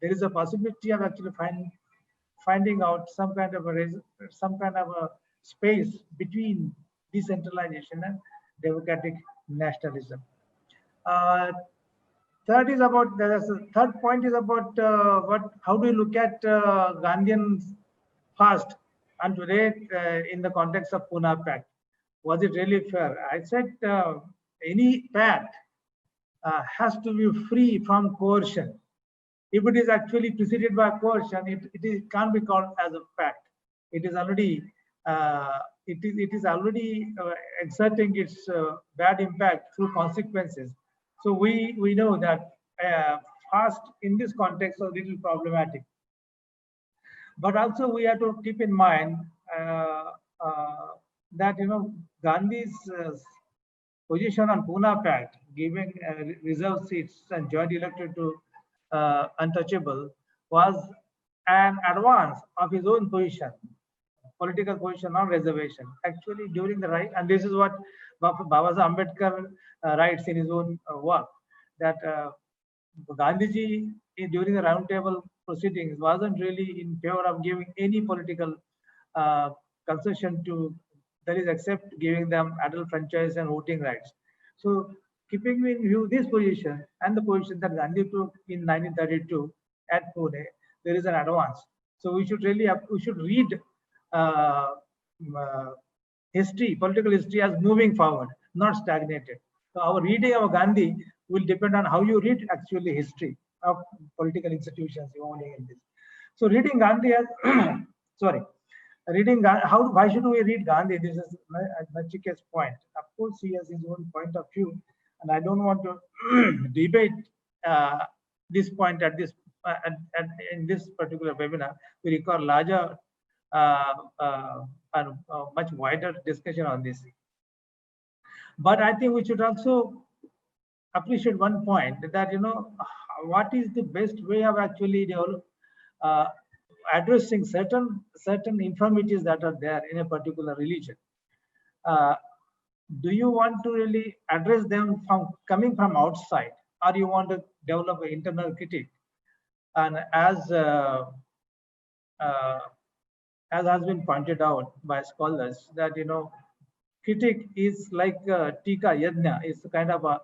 there is a possibility of actually finding out some kind of a space between decentralization and democratic nationalism. Third is about the third point is about how do you look at Gandhian's past and today in the context of Pune Pact? Was it really fair? I said any pact has to be free from coercion. If it is actually preceded by coercion, it can't be called as a pact. It is already exerting its bad impact through consequences. So we know that fast in this context is a little problematic. But also we have to keep in mind that Gandhi's position on Pune Pact, giving reserved seats and joint elected to untouchable, was an advance of his own position, political position on reservation. Actually, during the right, and this is what Babasaheb Ambedkar writes in his own work, that Gandhiji during the roundtable proceedings wasn't really in favor of giving any political concession to, that is, except giving them adult franchise and voting rights. So, keeping in view this position and the position that Gandhi took in 1932 at Pune, there is an advance. So we should read history, political history, as moving forward, not stagnated. So our reading of Gandhi will depend on how you read actually history of political institutions evolving in this. So reading Gandhi as why should we read Gandhi? This is Nachiket's point. Of course, he has his own point of view, and I don't want to debate this point at this in this particular webinar. We require larger and much wider discussion on this. But I think we should also appreciate one point, that what is the best way of actually addressing certain infirmities that are there in a particular religion. Do you want to really address them from coming from outside, or you want to develop an internal critique? And as has been pointed out by scholars, that critique is like tika yajna. It's kind of a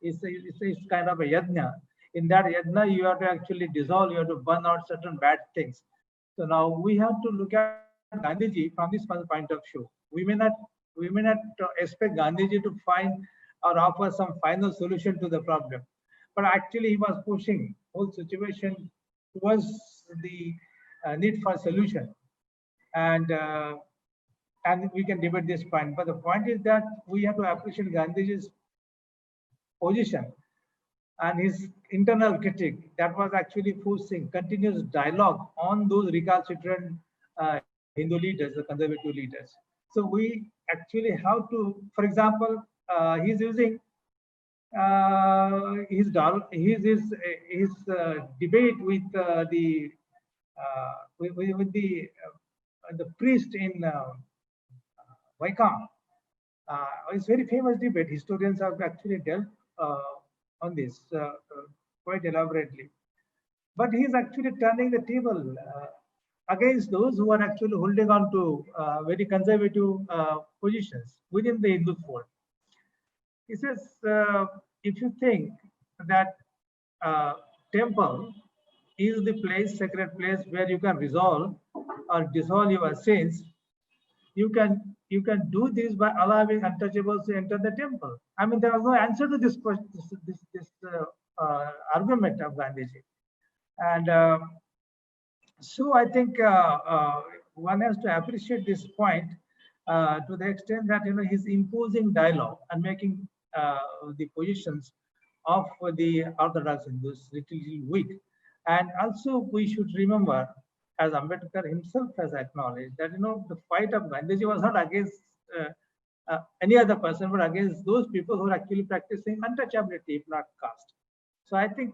yajna. In that yajna, you have to actually dissolve, you have to burn out certain bad things. So now we have to look at Gandhiji from this point of view. We may not expect Gandhiji to find or offer some final solution to the problem, but actually he was pushing whole situation towards the need for solution. And we can debate this point, but the point is that we have to appreciate Gandhiji's position and his internal critique that was actually forcing continuous dialogue on those recalcitrant Hindu leaders, the conservative leaders. So we actually have to, for example, he's using his debate with the priest in Vaikam. It's very famous debate. Historians have actually dealt on this quite elaborately. But he's actually turning the table against those who are actually holding on to very conservative positions within the Hindu fold. He says, if you think that temple is the place, sacred place, where you can resolve or dissolve your sins, you can do this by allowing untouchables to enter the temple. I mean, there was no answer to this argument of Gandhiji. And so I think one has to appreciate this point to the extent that he's imposing dialogue and making the positions of the Orthodox Hindus little weak. And also we should remember, as Ambedkar himself has acknowledged, that the fight of Gandhiji was not against any other person, but against those people who are actually practicing untouchability, if not caste. So I think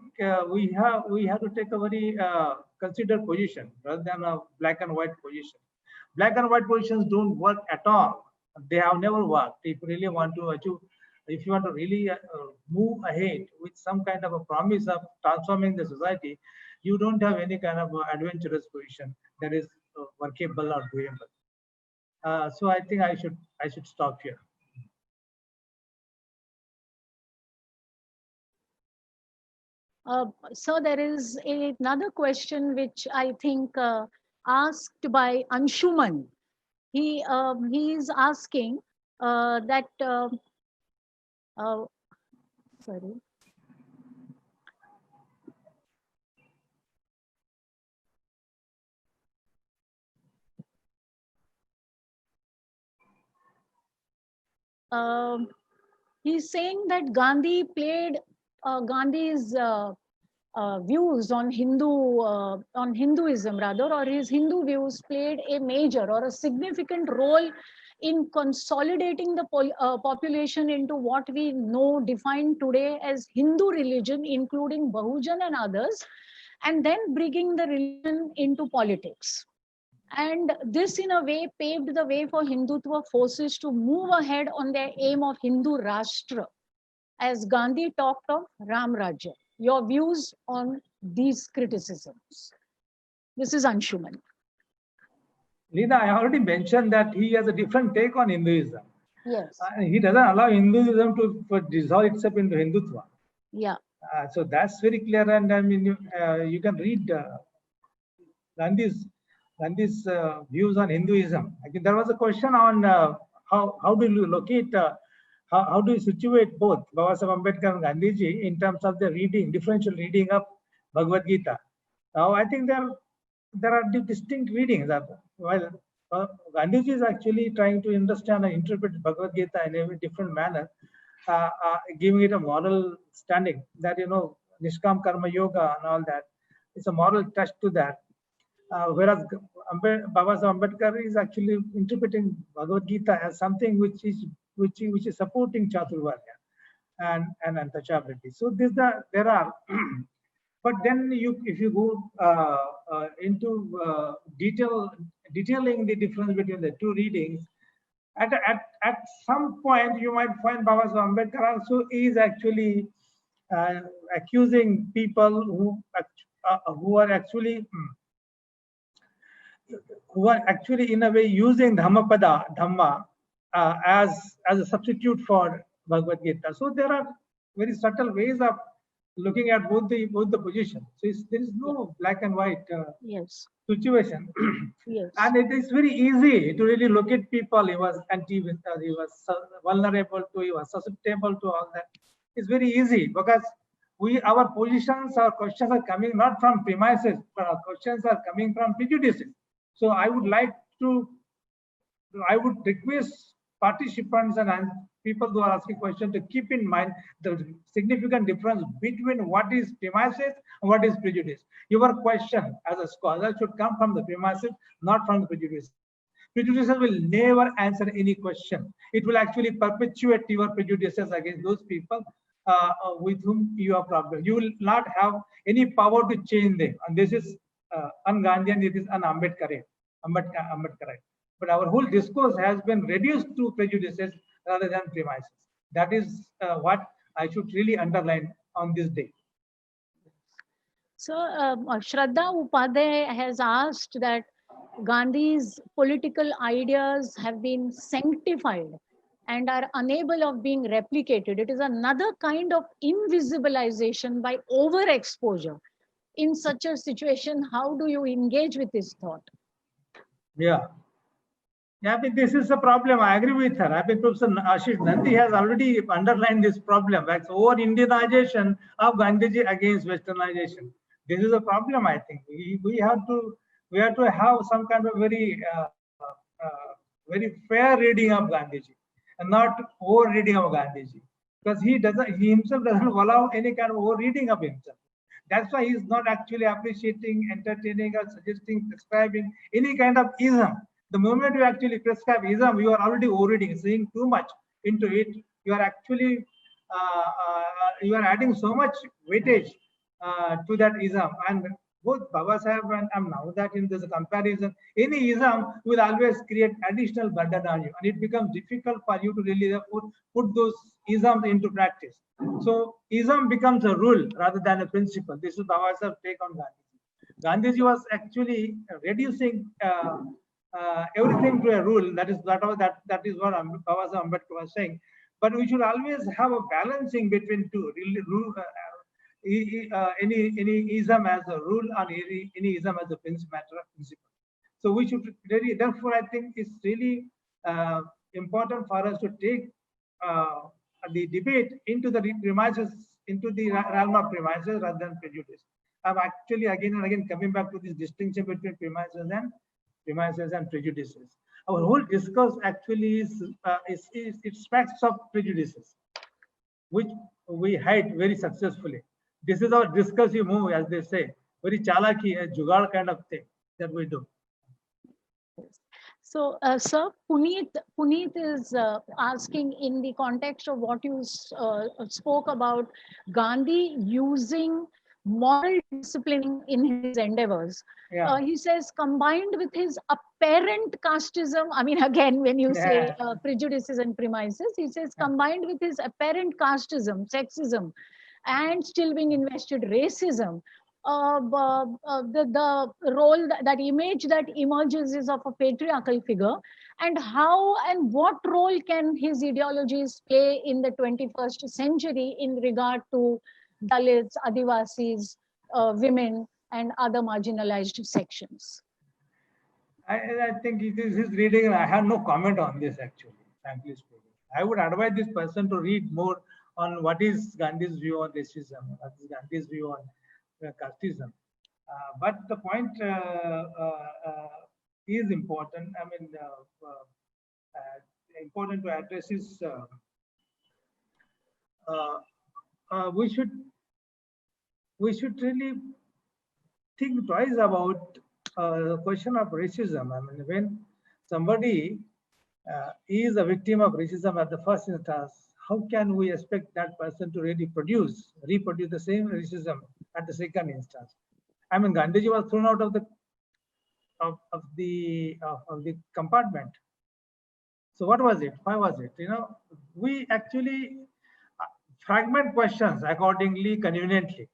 we have to take a very considered position rather than a black and white position. Black and white positions don't work at all. They have never worked. If you really want to achieve, if you want to really move ahead with some kind of a promise of transforming the society, you don't have any kind of adventurous position that is workable or doable. So I think I should stop here. So there is another question which I think asked by Anshuman. He is asking that sorry. He's saying that Gandhi played Gandhi's views on Hinduism rather, or his Hindu views played a major or a significant role in consolidating the population into what we know defined today as Hindu religion, including Bahujan and others, and then bringing the religion into politics. And this, in a way, paved the way for Hindutva forces to move ahead on their aim of Hindu Rashtra, as Gandhi talked of Ram Rajya. Your views on these criticisms? This is Anshuman. Leena, I already mentioned that he has a different take on Hinduism. Yes. He doesn't allow Hinduism to dissolve itself into Hindutva. Yeah. So that's very clear, and I mean, you can read Gandhi's views on Hinduism. I think there was a question on how do you locate, how do you situate both Babasaheb Ambedkar and Gandhiji in terms of the reading, differential reading of Bhagavad Gita. Now, I think there are distinct readings. While Gandhiji is actually trying to understand and interpret Bhagavad Gita in a different manner, giving it a moral standing that, Nishkam Karma Yoga and all that. It's a moral touch to that. Whereas Babasaheb Ambedkar is actually interpreting Bhagavad Gita as something which is supporting Chaturvarya and untouchability. So there are, but then if you go into detailing the difference between the two readings, at some point you might find Babasaheb Ambedkar also is actually accusing people who are actually in a way using Dhamma as a substitute for Bhagavad Gita. So there are very subtle ways of looking at both the positions. So there is no black and white yes. situation. Yes. And it is very easy to really look at people. He was he was vulnerable to, he was susceptible to all that. It's very easy because our positions, our questions are coming not from premises, but our questions are coming from prejudices. So I would request participants and people who are asking questions to keep in mind the significant difference between what is premises and what is prejudice. Your question as a scholar should come from the premises, not from the prejudice. Prejudices will never answer any question. It will actually perpetuate your prejudices against those people with whom you have problems. You will not have any power to change them. And this is un-Gandhian, it is un-Ambedkarite. But our whole discourse has been reduced to prejudices rather than premises. That is what I should really underline on this day. So Shraddha Upadhyay has asked that Gandhi's political ideas have been sanctified and are unable of being replicated. It is another kind of invisibilization by overexposure. In such a situation, how do you engage with this thought? Yeah, I mean, this is a problem. I agree with her. I mean, Professor Ashish Nandy has already underlined this problem. That's over-Indianization of Gandhiji against Westernization. This is a problem, I think. We have to have some kind of very fair reading of Gandhiji and not over-reading of Gandhiji, because he himself doesn't allow any kind of over-reading of himself. That's why he's not actually appreciating, entertaining, or suggesting, prescribing any kind of ism. The moment you actually prescribe ism, you are already over-reading, seeing too much into it. You are actually you are adding so much weightage to that ism. And both Babasaheb and now that in this comparison, any ism will always create additional burden on you, and it becomes difficult for you to really put those isms into practice. So ism becomes a rule rather than a principle. This is Babasaheb's take on Gandhiji. Gandhiji was actually reducing everything to a rule. That is what Baba Ambedkar was saying. But we should always have a balancing between two. Any ism as a rule and any ism as a matter of principle. So we should really, therefore, I think it's really important for us to take the debate into the premises, into the realm of premises rather than prejudice. I'm actually again and again coming back to this distinction between premises and prejudices. Our whole discourse actually is smacks of prejudices, which we hide very successfully. This is our discursive move, as they say, very chalaki, a jugaad kind of thing that we do. So, sir, Puneet is asking in the context of what you spoke about Gandhi using moral discipline in his endeavors. Yeah. He says, combined with his apparent casteism, I mean, again, when you say prejudices and premises, he says, combined with his apparent casteism, sexism, and still being invested racism, the role, that image that emerges is of a patriarchal figure, and how and what role can his ideologies play in the 21st century in regard to Dalits, Adivasis, women, and other marginalized sections? I think it is his reading, and I have no comment on this actually, frankly speaking. I would advise this person to read more on what is Gandhi's view on racism, what is Gandhi's view on casteism. But the point is important. I mean, important to address is we should really think twice about the question of racism. I mean, when somebody is a victim of racism at the first instance, how can we expect that person to really reproduce the same racism at the second instance? I mean, Gandhiji was thrown out of the compartment. So what was it? Why was it? You know, we actually fragment questions accordingly, conveniently,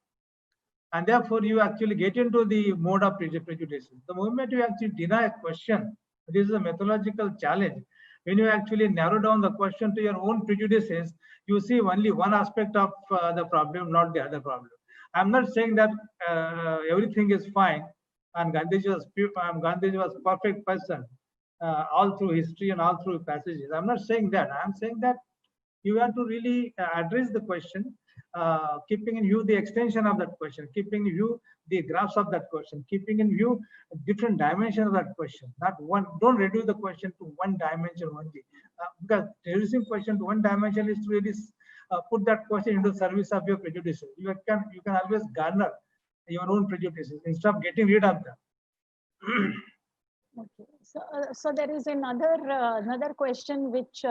and therefore you actually get into the mode of prejudice. The moment you actually deny a question, this is a methodological challenge. When you actually narrow down the question to your own prejudices, you see only one aspect of the problem, not the other problem. I'm not saying that everything is fine and Gandhiji was a perfect person all through history and all through passages. I'm not saying that. I'm saying that you have to really address the question, keeping in view the extension of that question, keeping in view the graphs of that question, keeping in view different dimensions of that question. Not one. Don't reduce the question to one dimension only, because reducing question to one dimension is to really put that question into service of your prejudices. You can always garner your own prejudices instead of getting rid of them. Okay. So there is another question which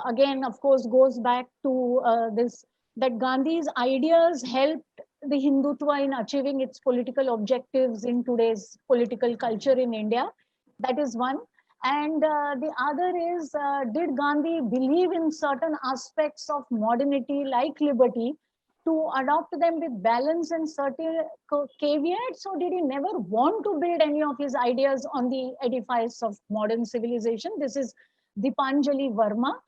again, of course, goes back to this, that Gandhi's ideas helped the Hindutva in achieving its political objectives in today's political culture in India. That is one. And the other is, did Gandhi believe in certain aspects of modernity like liberty to adopt them with balance and certain caveats, or did he never want to build any of his ideas on the edifice of modern civilization? This is Dipanjali Verma.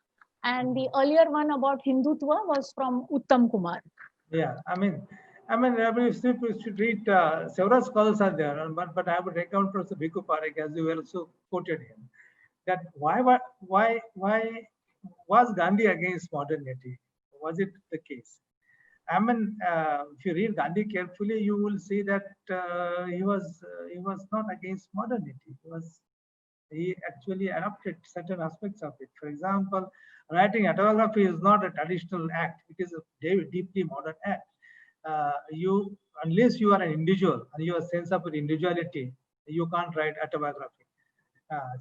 And the earlier one about Hindutva was from Uttam Kumar. Yeah, I mean, we should read, several scholars are there, but I would recount Professor Bhikkhu Parekh, as you also quoted him, that why was Gandhi against modernity? Was it the case? I mean, if you read Gandhi carefully, you will see that he was not against modernity. He actually adopted certain aspects of it. For example, writing autobiography is not a traditional act; it is a deeply modern act. Unless you are an individual and you have a sense of individuality, you can't write autobiography.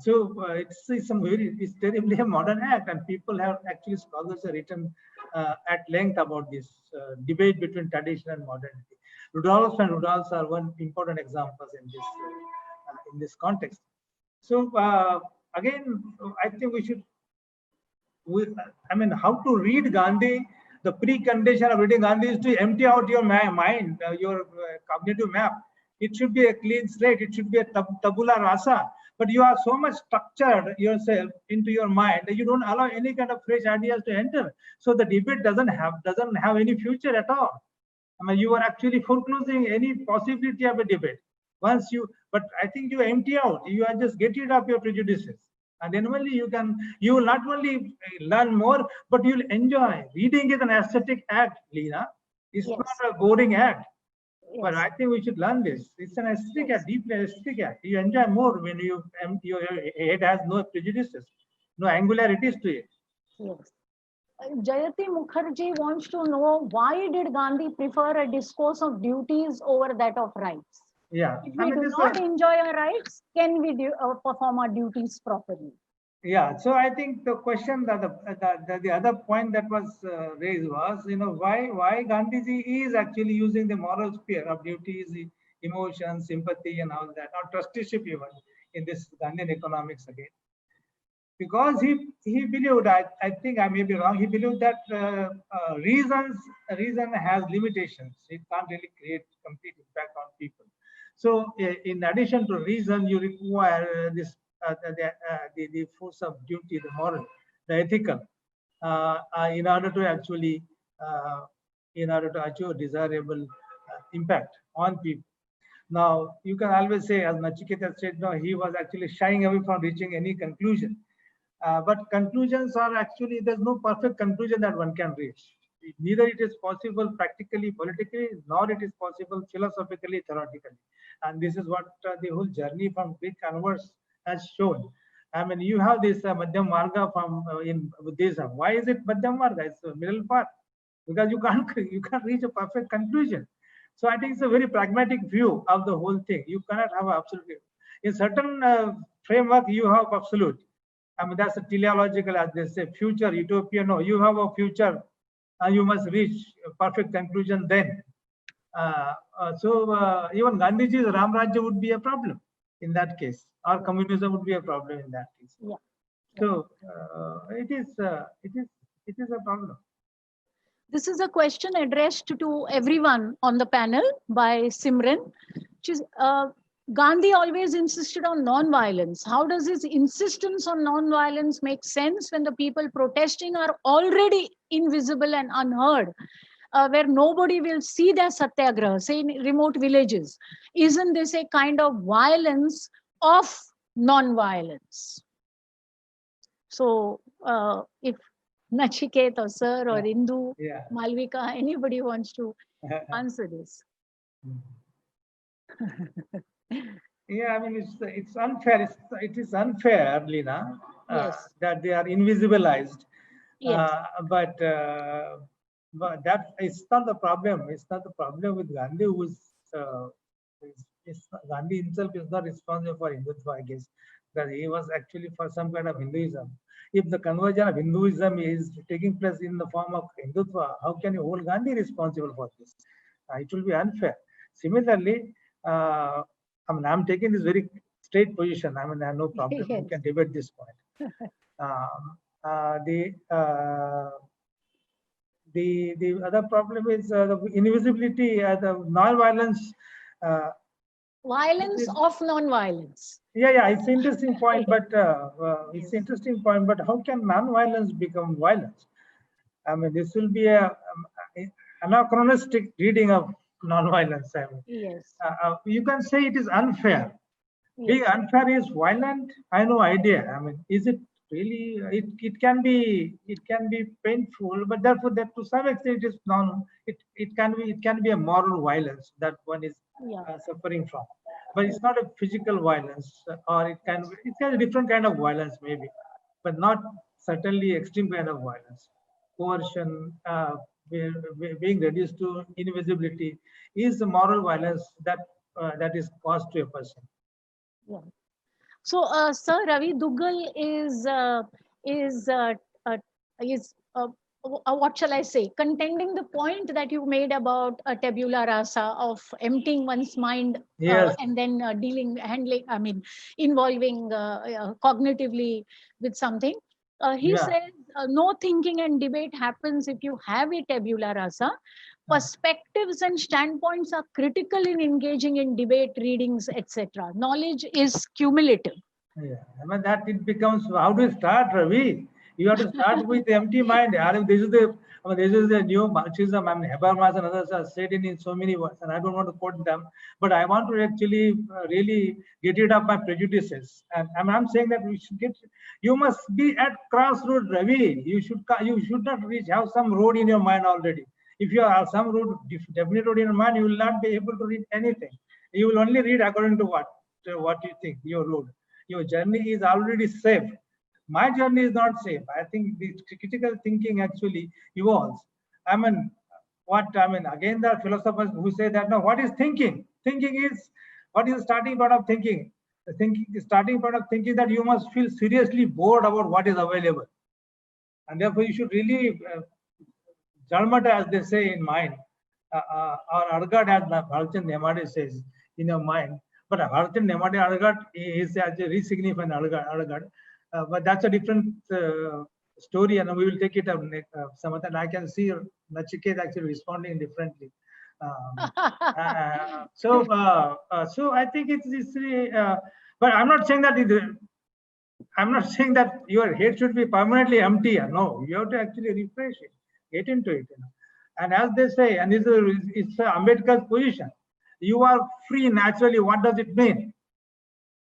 It's terribly a modern act, and people have actually, scholars have written at length about this debate between tradition and modernity. Rudolph and Rudolph are one important examples in this context. So again, I think how to read Gandhi. The precondition of reading Gandhi is to empty out your mind, your cognitive map. It should be a clean slate. It should be a tabula rasa. but you are so much structured yourself into your mind that you don't allow any kind of fresh ideas to enter. So the debate doesn't have any future at all. I mean, you are actually foreclosing any possibility of a debate. But I think you empty out. You are just get rid of your prejudices, and then only you will not only learn more, but you'll enjoy. Reading is an aesthetic act, Leena. It's Yes. not a boring act. Yes. But I think we should learn this. It's an aesthetic act, deeply aesthetic act. You enjoy more when your head has no prejudices, no angularities to it. Yes. Jayati Mukherjee wants to know, why did Gandhi prefer a discourse of duties over that of rights? Yeah. If we do not enjoy our rights, can we perform our duties properly? Yeah, so I think the question that the other point that was raised was, why Gandhiji is actually using the moral sphere of duties, emotions, sympathy, and all that, or trusteeship even in this Gandhian economics again. Because he believed, I think I may be wrong, he believed that reason has limitations. It can't really create complete impact on people. So in addition to reason, you require this the force of duty, the moral, the ethical, in order to actually achieve a desirable impact on people. Now, you can always say, as Nachiketa said, no, he was actually shying away from reaching any conclusion. But conclusions are actually, there's no perfect conclusion that one can reach. Neither it is possible practically, politically, nor it is possible philosophically, theoretically. And this is what the whole journey from Greek onwards has shown. I mean, you have this Madhyam Marga from in Buddhism. Why is it Madhyam Marga? It's a middle path, because you can't reach a perfect conclusion. So I think it's a very pragmatic view of the whole thing. You cannot have absolute. In certain framework, you have absolute. I mean, that's a teleological, as they say, future, utopia. No, you have a future, and you must reach a perfect conclusion then. So even Gandhiji's Ram Rajya would be a problem in that case, or communism would be a problem in that case. Yeah. So it is a problem. This is a question addressed to everyone on the panel by Simran. Which is, Gandhi always insisted on non-violence. How does his insistence on non-violence make sense when the people protesting are already invisible and unheard, where nobody will see their satyagraha, say in remote villages? Isn't this a kind of violence of non-violence? So if Nachiket or Sir or Indu, Malvika, anybody wants to answer this. Yeah, I mean, it's unfair. It is unfair, Leena, Yes. that they are invisibilized. Yes. But that is not the problem. It's not the problem with Gandhi, Gandhi himself is not responsible for Hindutva, I guess, because he was actually for some kind of Hinduism. If the conversion of Hinduism is taking place in the form of Hindutva, how can you hold Gandhi responsible for this? It will be unfair. Similarly, I mean, I'm taking this very straight position. I mean, I have no problem. Yes. We can debate this point. The other problem is the invisibility, the non-violence. Violence of non-violence. Yeah, it's an interesting point, but it's an interesting point. But how can non-violence become violence? I mean, this will be a anachronistic reading of non-violence. I mean, Yes. You can say it is unfair. Yes. Being unfair is violent. I have no idea. I mean, is it really? It can be painful, but therefore that to some extent it is it can be a moral violence that one is suffering from, but it's not a physical violence, or it can a different kind of violence maybe, but not certainly extreme kind of violence. Coercion, being reduced to invisibility, is the moral violence that is caused to a person. Yeah. So, Sir Ravi Duggal is what shall I say? Contending the point that you made about tabula rasa, of emptying one's mind, Yes. and then involving cognitively with something. He says no thinking and debate happens if you have a tabula rasa. Perspectives and standpoints are critical in engaging in debate, readings, etc. Knowledge is cumulative. Yeah, I mean that it becomes, how do you start, Ravi? You have to start with empty mind. This is the new Marxism. I mean, Habermas and others have said it in so many words, and I don't want to quote them, but I want to actually really get rid of my prejudices. And I'm saying that we should you must be at crossroad, Ravi. You should not have some road in your mind already. If you have some road, definite road in your mind, you will not be able to read anything. You will only read according to what you think, your road. Your journey is already safe. My journey is not safe. I think the critical thinking actually evolves. Again, there are philosophers who say that now, what is thinking? Thinking is, what is the starting point of thinking? The starting point of thinking that you must feel seriously bored about what is available. And therefore, you should really, Jalmata, as they say in mind, or Argat, as Bhalchan Nemade says, in your mind. But Bhalchan Nemade Argat is actually re-signifying Argat. But that's a different story, and we will take it up Samatha. And I can see Nachiket actually responding differently. So I think it's but I'm not saying that I'm not saying that your head should be permanently empty. No, you have to actually refresh it, get into it. And as they say, and it's Ambedkar's position, you are free naturally. What does it mean?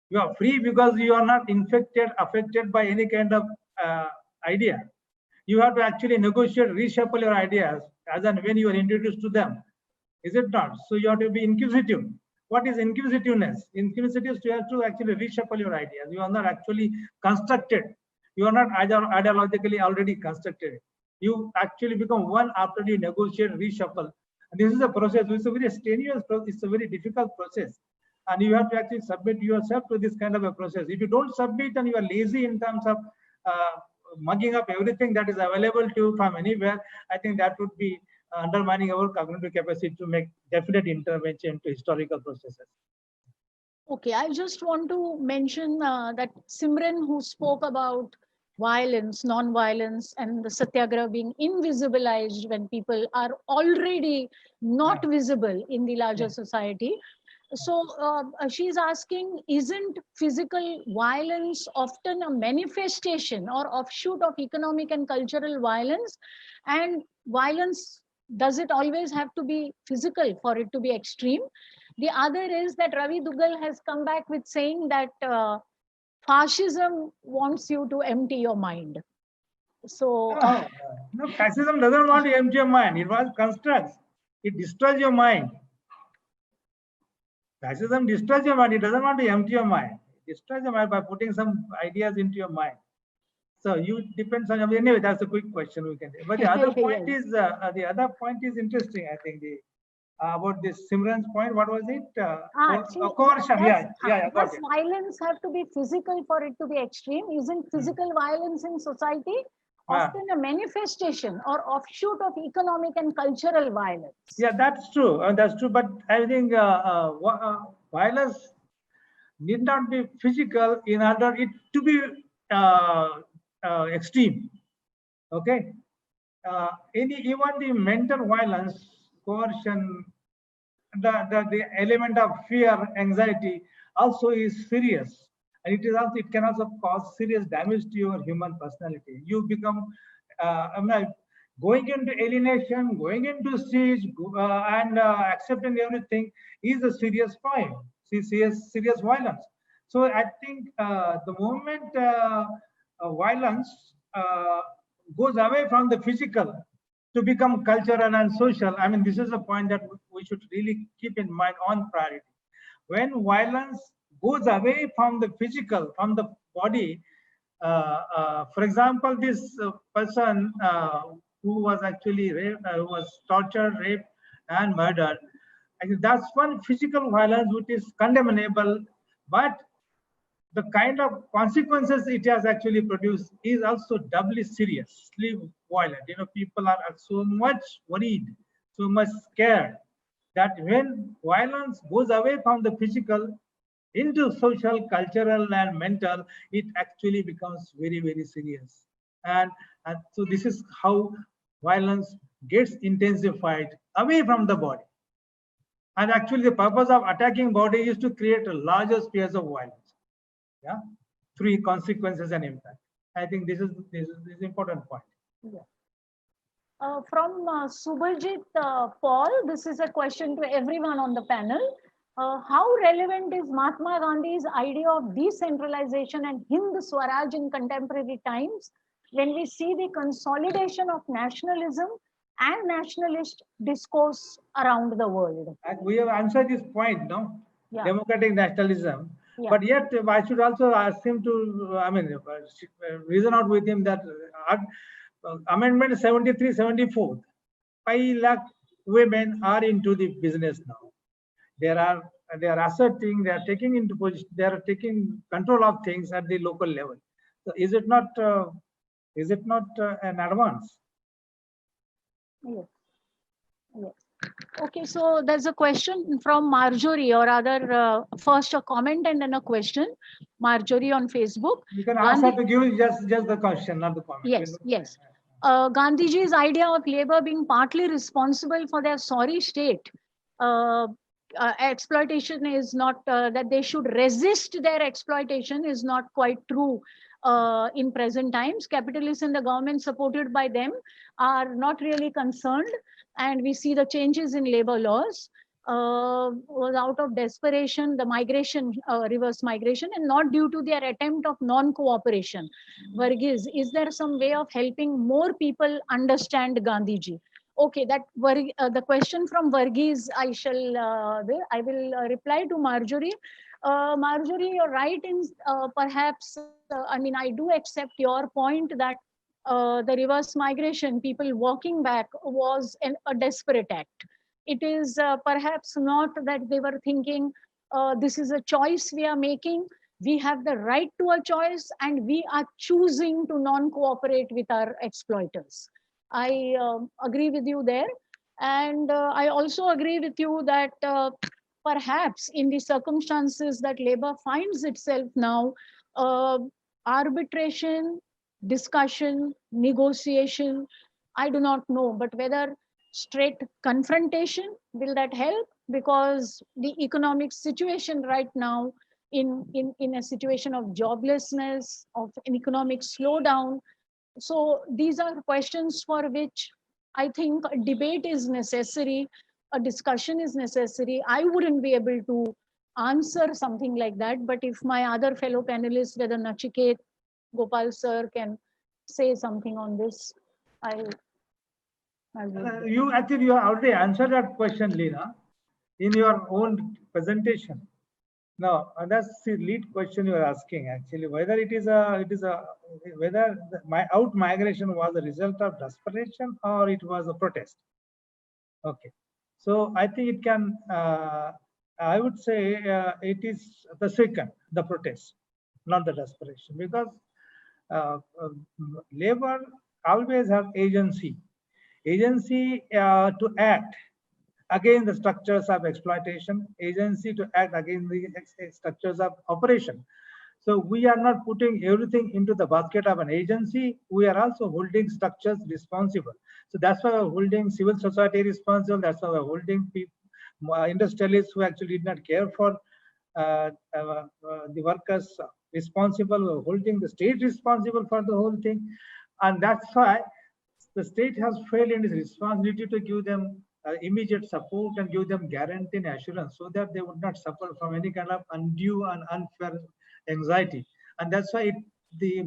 You are free because you are not affected by any kind of idea. You have to actually negotiate, reshuffle your ideas as and when you are introduced to them. Is it not? So you have to be inquisitive. What is inquisitiveness? Inquisitive, you have to actually reshuffle your ideas. You are not actually constructed. You are not ideologically already constructed. You actually become one after you negotiate, reshuffle. And this is a process. It's a very strenuous process. It's a very difficult process. And you have to actually submit yourself to this kind of a process. If you don't submit and you are lazy in terms of mugging up everything that is available to you from anywhere, I think that would be undermining our cognitive capacity to make definite intervention into historical processes. Okay, I just want to mention that Simran, who spoke about violence, non-violence, and the satyagraha being invisibilized when people are already not visible in the larger society. So she's asking, isn't physical violence often a manifestation or offshoot of economic and cultural violence? And violence, does it always have to be physical for it to be extreme? The other is that Ravi Duggal has come back with saying that fascism wants you to empty your mind. So no, fascism doesn't want to empty your mind. It was constructs. It destroys your mind. Fascism destroys your mind. It doesn't want to empty your mind. It destroys your mind by putting some ideas into your mind. So you depends on anyway. That's a quick question we can. But the other point is interesting. I think about this Simran's point. What was it? Coercion. Does violence have to be physical for it to be extreme? Isn't physical violence in society often a manifestation or offshoot of economic and cultural violence? Yeah, that's true. That's true. But I think violence need not be physical in order it to be extreme. Okay. Even the mental violence, coercion, the element of fear, anxiety also is serious. And it can also cause serious damage to your human personality. You become going into alienation, going into siege, and accepting everything is a serious crime, serious violence. So I think the moment violence goes away from the physical to become cultural and social, I mean, this is a point that we should really keep in mind on priority. When violence goes away from the physical, from the body, for example, this person who was actually raped, who was tortured, raped, and murdered, I think that's one physical violence which is condemnable, but the kind of consequences it has actually produced is also doubly seriously violent. People are so much worried, so much scared that when violence goes away from the physical into social, cultural, and mental, it actually becomes very, very serious. And so this is how violence gets intensified away from the body. And actually the purpose of attacking body is to create a larger space of violence. Yeah. free consequences and impact. I think this is an important point. Yeah. From Subhajit Paul, this is a question to everyone on the panel. How relevant is Mahatma Gandhi's idea of decentralization and Hind Swaraj in contemporary times when we see the consolidation of nationalism and nationalist discourse around the world? And we have answered this point, no? Yeah. Democratic nationalism. Yeah. But yet, I should also ask him to, reason out with him that Amendment 73, 74, 5 lakh women are into the business now. They are asserting, they are taking into position, they are taking control of things at the local level. So is it not an advance? Yes. Yes. Okay, so there's a question from Marjorie, or rather, first a comment and then a question. Marjorie on Facebook. You can ask her to give just the question, not the comment. Yes, yes. Gandhiji's idea of labor being partly responsible for their sorry state, exploitation is not, that they should resist their exploitation is not quite true. In present times, capitalists and the government supported by them are not really concerned, and we see the changes in labor laws was out of desperation, the migration, reverse migration, and not due to their attempt of non-cooperation. Varghese, is there some way of helping more people understand Gandhiji? Okay, that the question from Varghese, I will reply to Marjorie. Marjorie, you're right in perhaps, I do accept your point that the reverse migration, people walking back, was a desperate act. It is perhaps not that they were thinking, this is a choice we are making, we have the right to a choice, and we are choosing to non-cooperate with our exploiters. I agree with you there. And I also agree with you that perhaps in the circumstances that labor finds itself now, arbitration, discussion, negotiation, I do not know, but whether straight confrontation, will that help? Because the economic situation right now, in a situation of joblessness, of an economic slowdown, so these are questions for which I think a debate is necessary, a discussion is necessary. I wouldn't be able to answer something like that, but if my other fellow panelists, whether Nachiket, Gopal sir, can say something on this, you actually you already answered that question, Leena, in your own presentation. Now, that's the lead question you are asking actually, whether whether my out migration was a result of desperation or it was a protest. Okay, so I think it can. I would say it is the second, the protest, not the desperation, because labor always have agency to act against the structures of exploitation, agency to act against the structures of operation. So we are not putting everything into the basket of an agency. We are also holding structures responsible. So that's why we're holding civil society responsible. That's why we're holding people, industrialists who actually did not care for the workers responsible. We're holding the state responsible for the whole thing. And that's why the state has failed in its responsibility to give them immediate support and give them guarantee and assurance so that they would not suffer from any kind of undue and unfair anxiety. And that's why the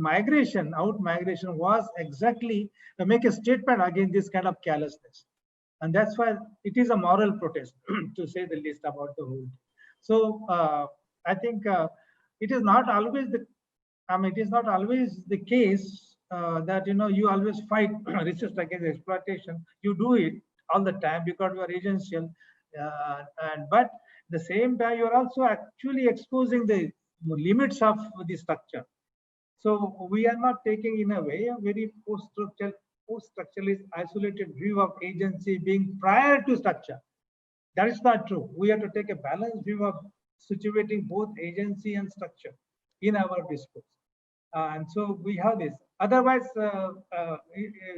out migration was exactly to make a statement against this kind of carelessness. And that's why it is a moral protest, to say the least, about the whole. So I think it is not always the case that you always fight resist against exploitation. You do it all the time because you are agential, but at the same time you are also actually exposing the limits of the structure. So we are not taking, in a way, a very post-structuralist isolated view of agency being prior to structure. That is not true. We have to take a balanced view of situating both agency and structure in our discourse. And so we have this. Otherwise,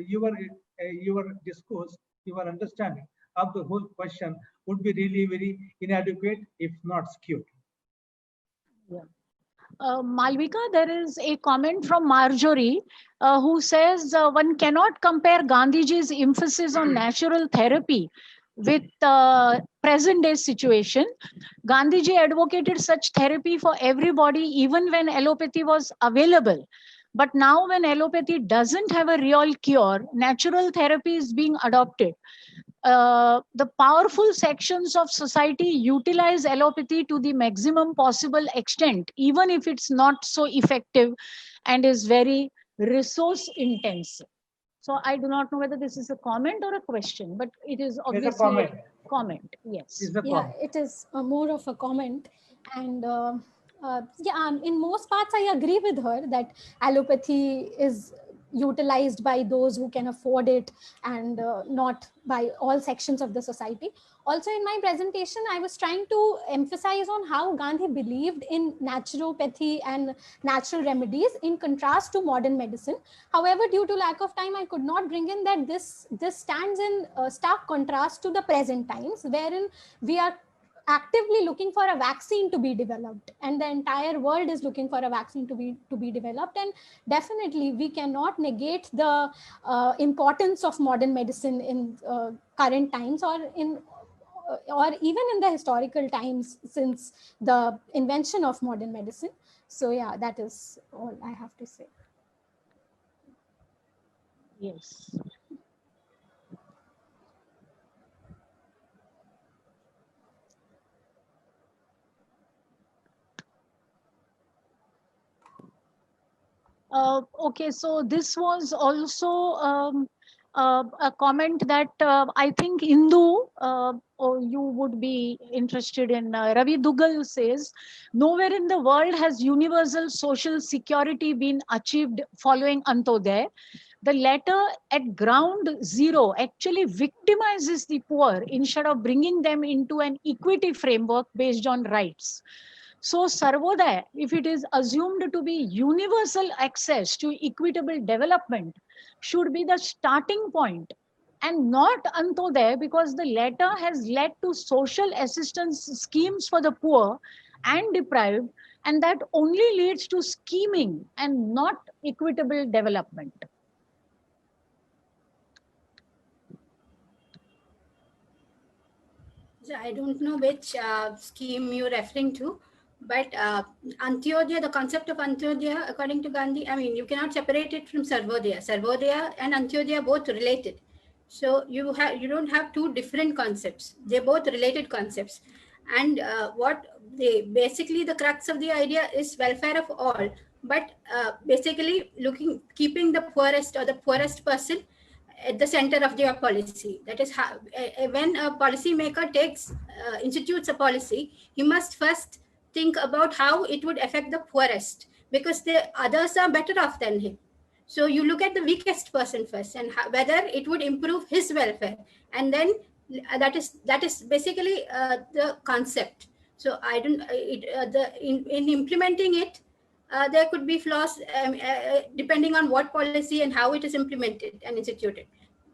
your discourse, your understanding of the whole question would be really very inadequate, if not skewed. Yeah. Malvika, there is a comment from Marjorie who says one cannot compare Gandhiji's emphasis on natural therapy with present day situation. Gandhiji advocated such therapy for everybody even when allopathy was available. But now when allopathy doesn't have a real cure, natural therapy is being adopted. The powerful sections of society utilize allopathy to the maximum possible extent, even if it's not so effective and is very resource intensive. So I do not know whether this is a comment or a question, but it is obviously It's a comment. Comment. Yes. It's a Yeah, comment. it is more of a comment. And in most parts, I agree with her that allopathy is utilized by those who can afford it and not by all sections of the society. Also, in my presentation, I was trying to emphasize on how Gandhi believed in naturopathy and natural remedies in contrast to modern medicine. However, due to lack of time, I could not bring in that this stands in stark contrast to the present times, wherein we are actively looking for a vaccine to be developed, and the entire world is looking for a vaccine to be developed. And definitely we cannot negate the importance of modern medicine in current times, or even in the historical times since the invention of modern medicine. So yeah, that is all I have to say. Yes. Okay, so this was also a comment that I think Indu, you would be interested in. Ravi Dugal says, nowhere in the world has universal social security been achieved following Antodaya. The latter at ground zero actually victimizes the poor instead of bringing them into an equity framework based on rights. So Sarvodaya, if it is assumed to be universal access to equitable development, should be the starting point and not Antodaya, because the latter has led to social assistance schemes for the poor and deprived, and that only leads to scheming and not equitable development. So I don't know which scheme you're referring to, but Antyodaya, the concept of Antyodaya, according to Gandhi, I mean, you cannot separate it from Sarvodaya. Sarvodaya and Antyodaya are both related. So you don't have two different concepts. They're both related concepts. And basically the crux of the idea is welfare of all, but basically keeping the poorest or the poorest person at the center of their policy. That is how, when a policymaker institutes a policy, he must first think about how it would affect the poorest, because the others are better off than him. So you look at the weakest person first and whether it would improve his welfare, and then that is basically the concept. So I don't in implementing it, there could be flaws depending on what policy and how it is implemented and instituted.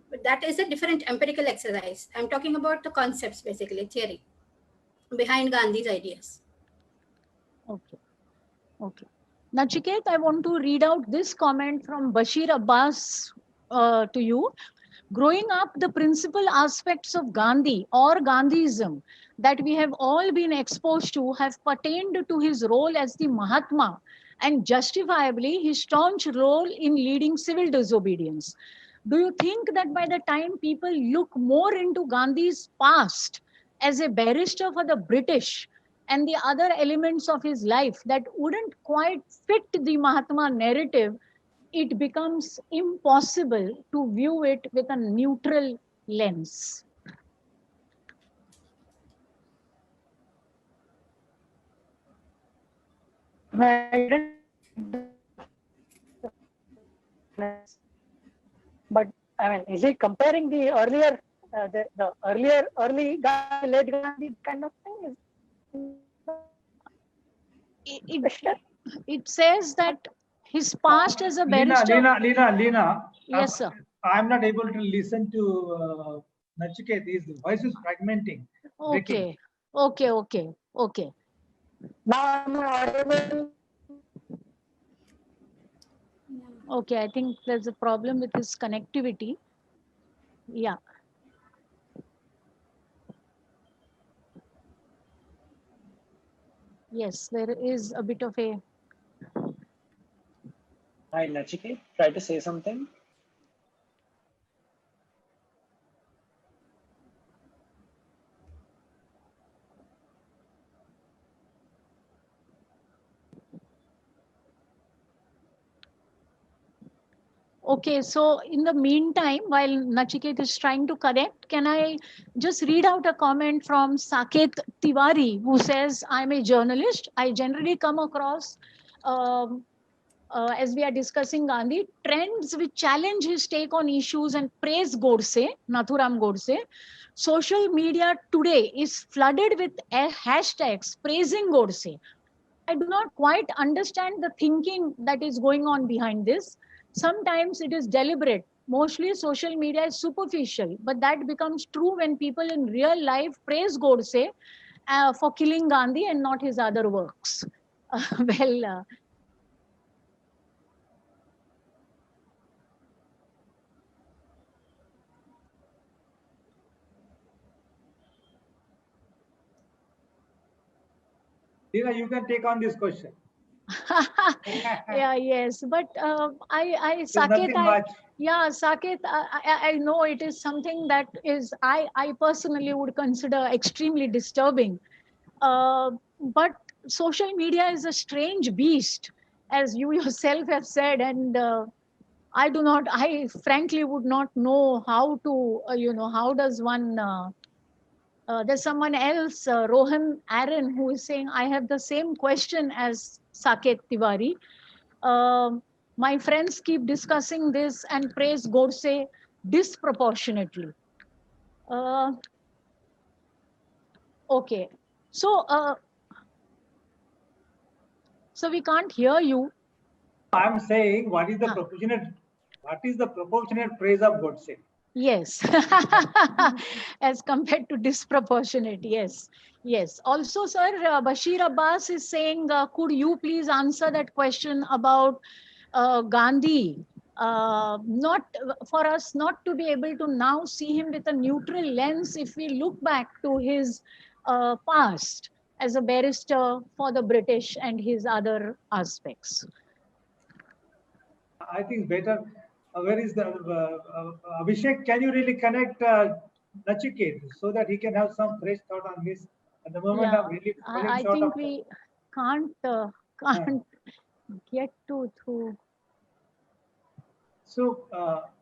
But that is a different empirical exercise. I'm talking about the concepts, basically, theory behind Gandhi's ideas. Okay. Okay. Nachiket, I want to read out this comment from Bashir Abbas to you. Growing up, the principal aspects of Gandhi or Gandhism that we have all been exposed to have pertained to his role as the Mahatma, and justifiably his staunch role in leading civil disobedience. Do you think that by the time people look more into Gandhi's past as a barrister for the British and the other elements of his life that wouldn't quite fit the Mahatma narrative, it becomes impossible to view it with a neutral lens? But I mean, is he comparing the earlier, the earlier early Gandhi, late Gandhi kind of thing? It says that his past as a barrister. Leena. Yes, sir. I'm not able to listen to Nachiket. His voice is fragmenting. Okay. Breaking. Okay. Now I'm audible. Okay, I think there's a problem with his connectivity. Yeah. Yes, there is a bit of a. Hi, Nachiket. Try to say something. Okay, so in the meantime, while Nachiket is trying to connect, can I just read out a comment from Saket Tiwari, who says, I'm a journalist. I generally come across, as we are discussing Gandhi, trends which challenge his take on issues and praise Godse, Nathuram Godse. Social media today is flooded with hashtags praising Godse. I do not quite understand the thinking that is going on behind this. Sometimes it is deliberate. Mostly social media is superficial, but that becomes true when people in real life praise Godse for killing Gandhi and not his other works. Well, Leena, you can take on this question. yeah, yes, but There's Saket, nothing much. yeah, Saket, I know it is something that is, I personally would consider extremely disturbing. But social media is a strange beast, as you yourself have said, and I frankly would not know how to, how does one, there's someone else, Rohan Aaron, who is saying, I have the same question as Saket Tiwari. My friends keep discussing this and praise Godse disproportionately. Uh, okay. So, so we can't hear you. I'm saying what is the proportionate praise of Godse? Yes. As compared to disproportionate. Yes. Yes. Also, sir, Bashir Abbas is saying, could you please answer that question about Gandhi? Not for us not to be able to now see him with a neutral lens if we look back to his past as a barrister for the British and his other aspects. I think better. Where is the Abhishek? Can you really connect Nachiket so that he can have some fresh thought on this? At the moment, Yeah, I'm really falling I short think of. we can't get to through. So,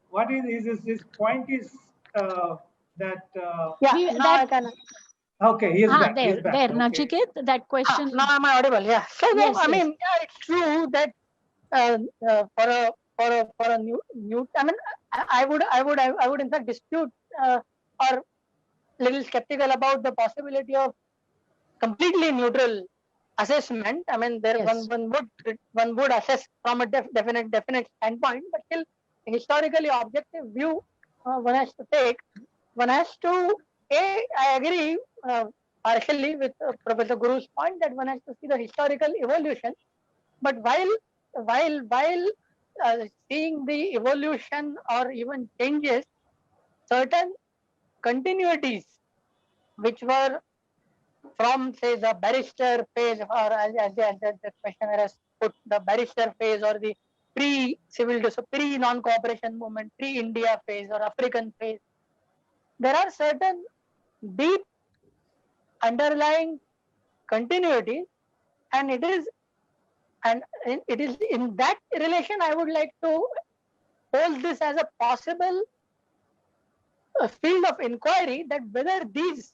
what is his point is that. Yeah, We, now that I can. Okay, he is back. He is there, back. Okay. Nachiket, that question. Now am I audible? Yeah. So no, Yes, I yes. mean, yeah, it's true that for a new. I mean, I would in fact dispute or little skeptical about the possibility of completely neutral assessment. I mean, there Yes. one would assess from a definite standpoint, but still historically objective view one has to take. One has to I agree partially with Professor Guru's point that one has to see the historical evolution. But while seeing the evolution or even changes, certain continuities which were from say the barrister phase, or as the questioner has put, the barrister phase or the pre non-cooperation movement, pre-India phase or African phase, there are certain deep underlying continuity, and it is in that relation I would like to hold this as a possible field of inquiry, that whether these,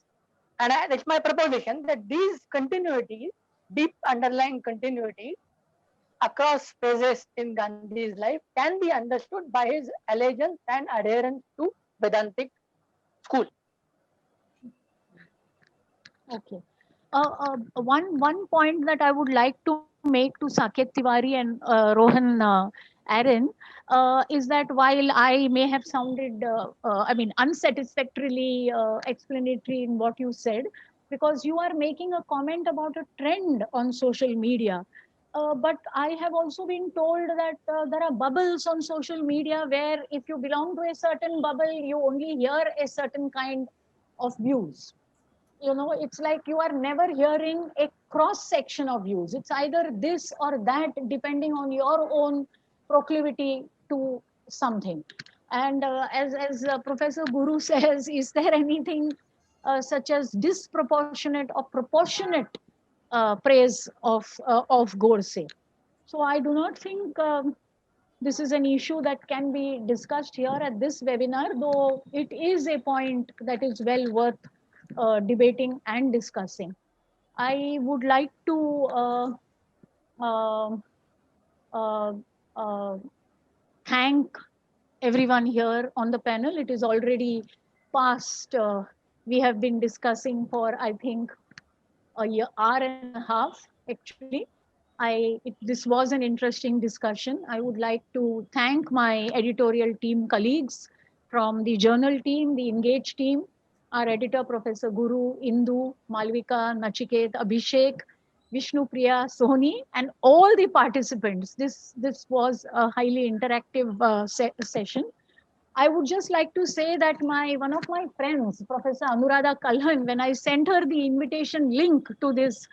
and it's my proposition that these continuities, deep underlying continuity across phases in Gandhi's life, can be understood by his allegiance and adherence to Vedantic school. Okay. One point that I would like to make to Saket Tiwari and Rohan Aaron is that while I may have sounded, I mean, unsatisfactorily explanatory in what you said, because you are making a comment about a trend on social media. But I have also been told that there are bubbles on social media where if you belong to a certain bubble, you only hear a certain kind of views. You know, it's like you are never hearing a cross section of views. It's either this or that, depending on your own proclivity to something. And as Professor Guru says, is there anything such as disproportionate or proportionate praise of Godse? So I do not think this is an issue that can be discussed here at this webinar, though it is a point that is well worth debating and discussing. I would like to uh, uh, uh, thank everyone here on the panel. It is already past, we have been discussing for, I think, a year, hour and a half, actually. This was an interesting discussion. I would like to thank my editorial team colleagues from the journal team, the Engage team, our editor, Professor Guru, Indu, Malvika, Nachiket, Abhishek, Vishnu Priya, Soni, and all the participants. This was a highly interactive session. I would just like to say that one of my friends, Professor Anuradha Kalhan, when I sent her the invitation link to this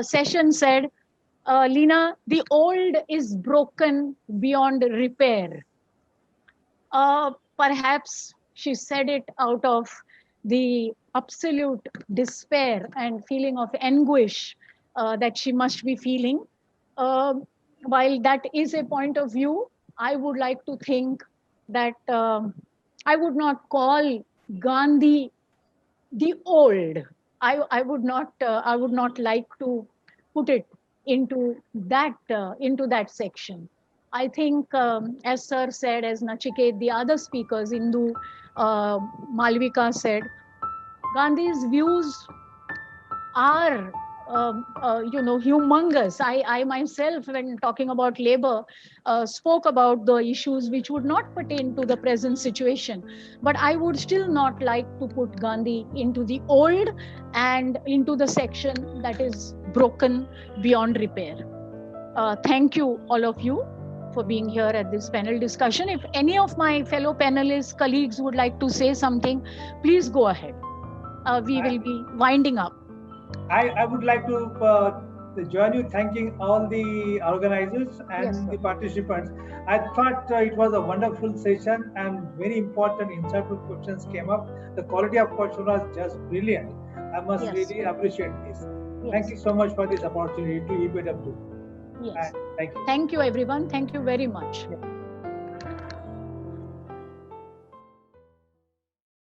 session, said, Leena, the old is broken beyond repair. Perhaps she said it out of the absolute despair and feeling of anguish that she must be feeling. While that is a point of view, I would like to think that I would not call Gandhi the old. I would not like to put it into that section. I think, as Sir said, as Nachiket, the other speakers, Indu, Malvika said, Gandhi's views are humongous. I myself, when talking about labor, spoke about the issues which would not pertain to the present situation, but I would still not like to put Gandhi into the old and into the section that is broken beyond repair. Thank you, all of you, for being here at this panel discussion. If any of my fellow panelists, colleagues would like to say something, please go ahead. We will be winding up. I would like to join you thanking all the organizers and the participants. I thought it was a wonderful session and very important insightful questions came up. The quality of question was just brilliant. I must really appreciate this. Thank you so much for this opportunity to EPW. Yes. Thank you. Thank you, everyone. Thank you very much.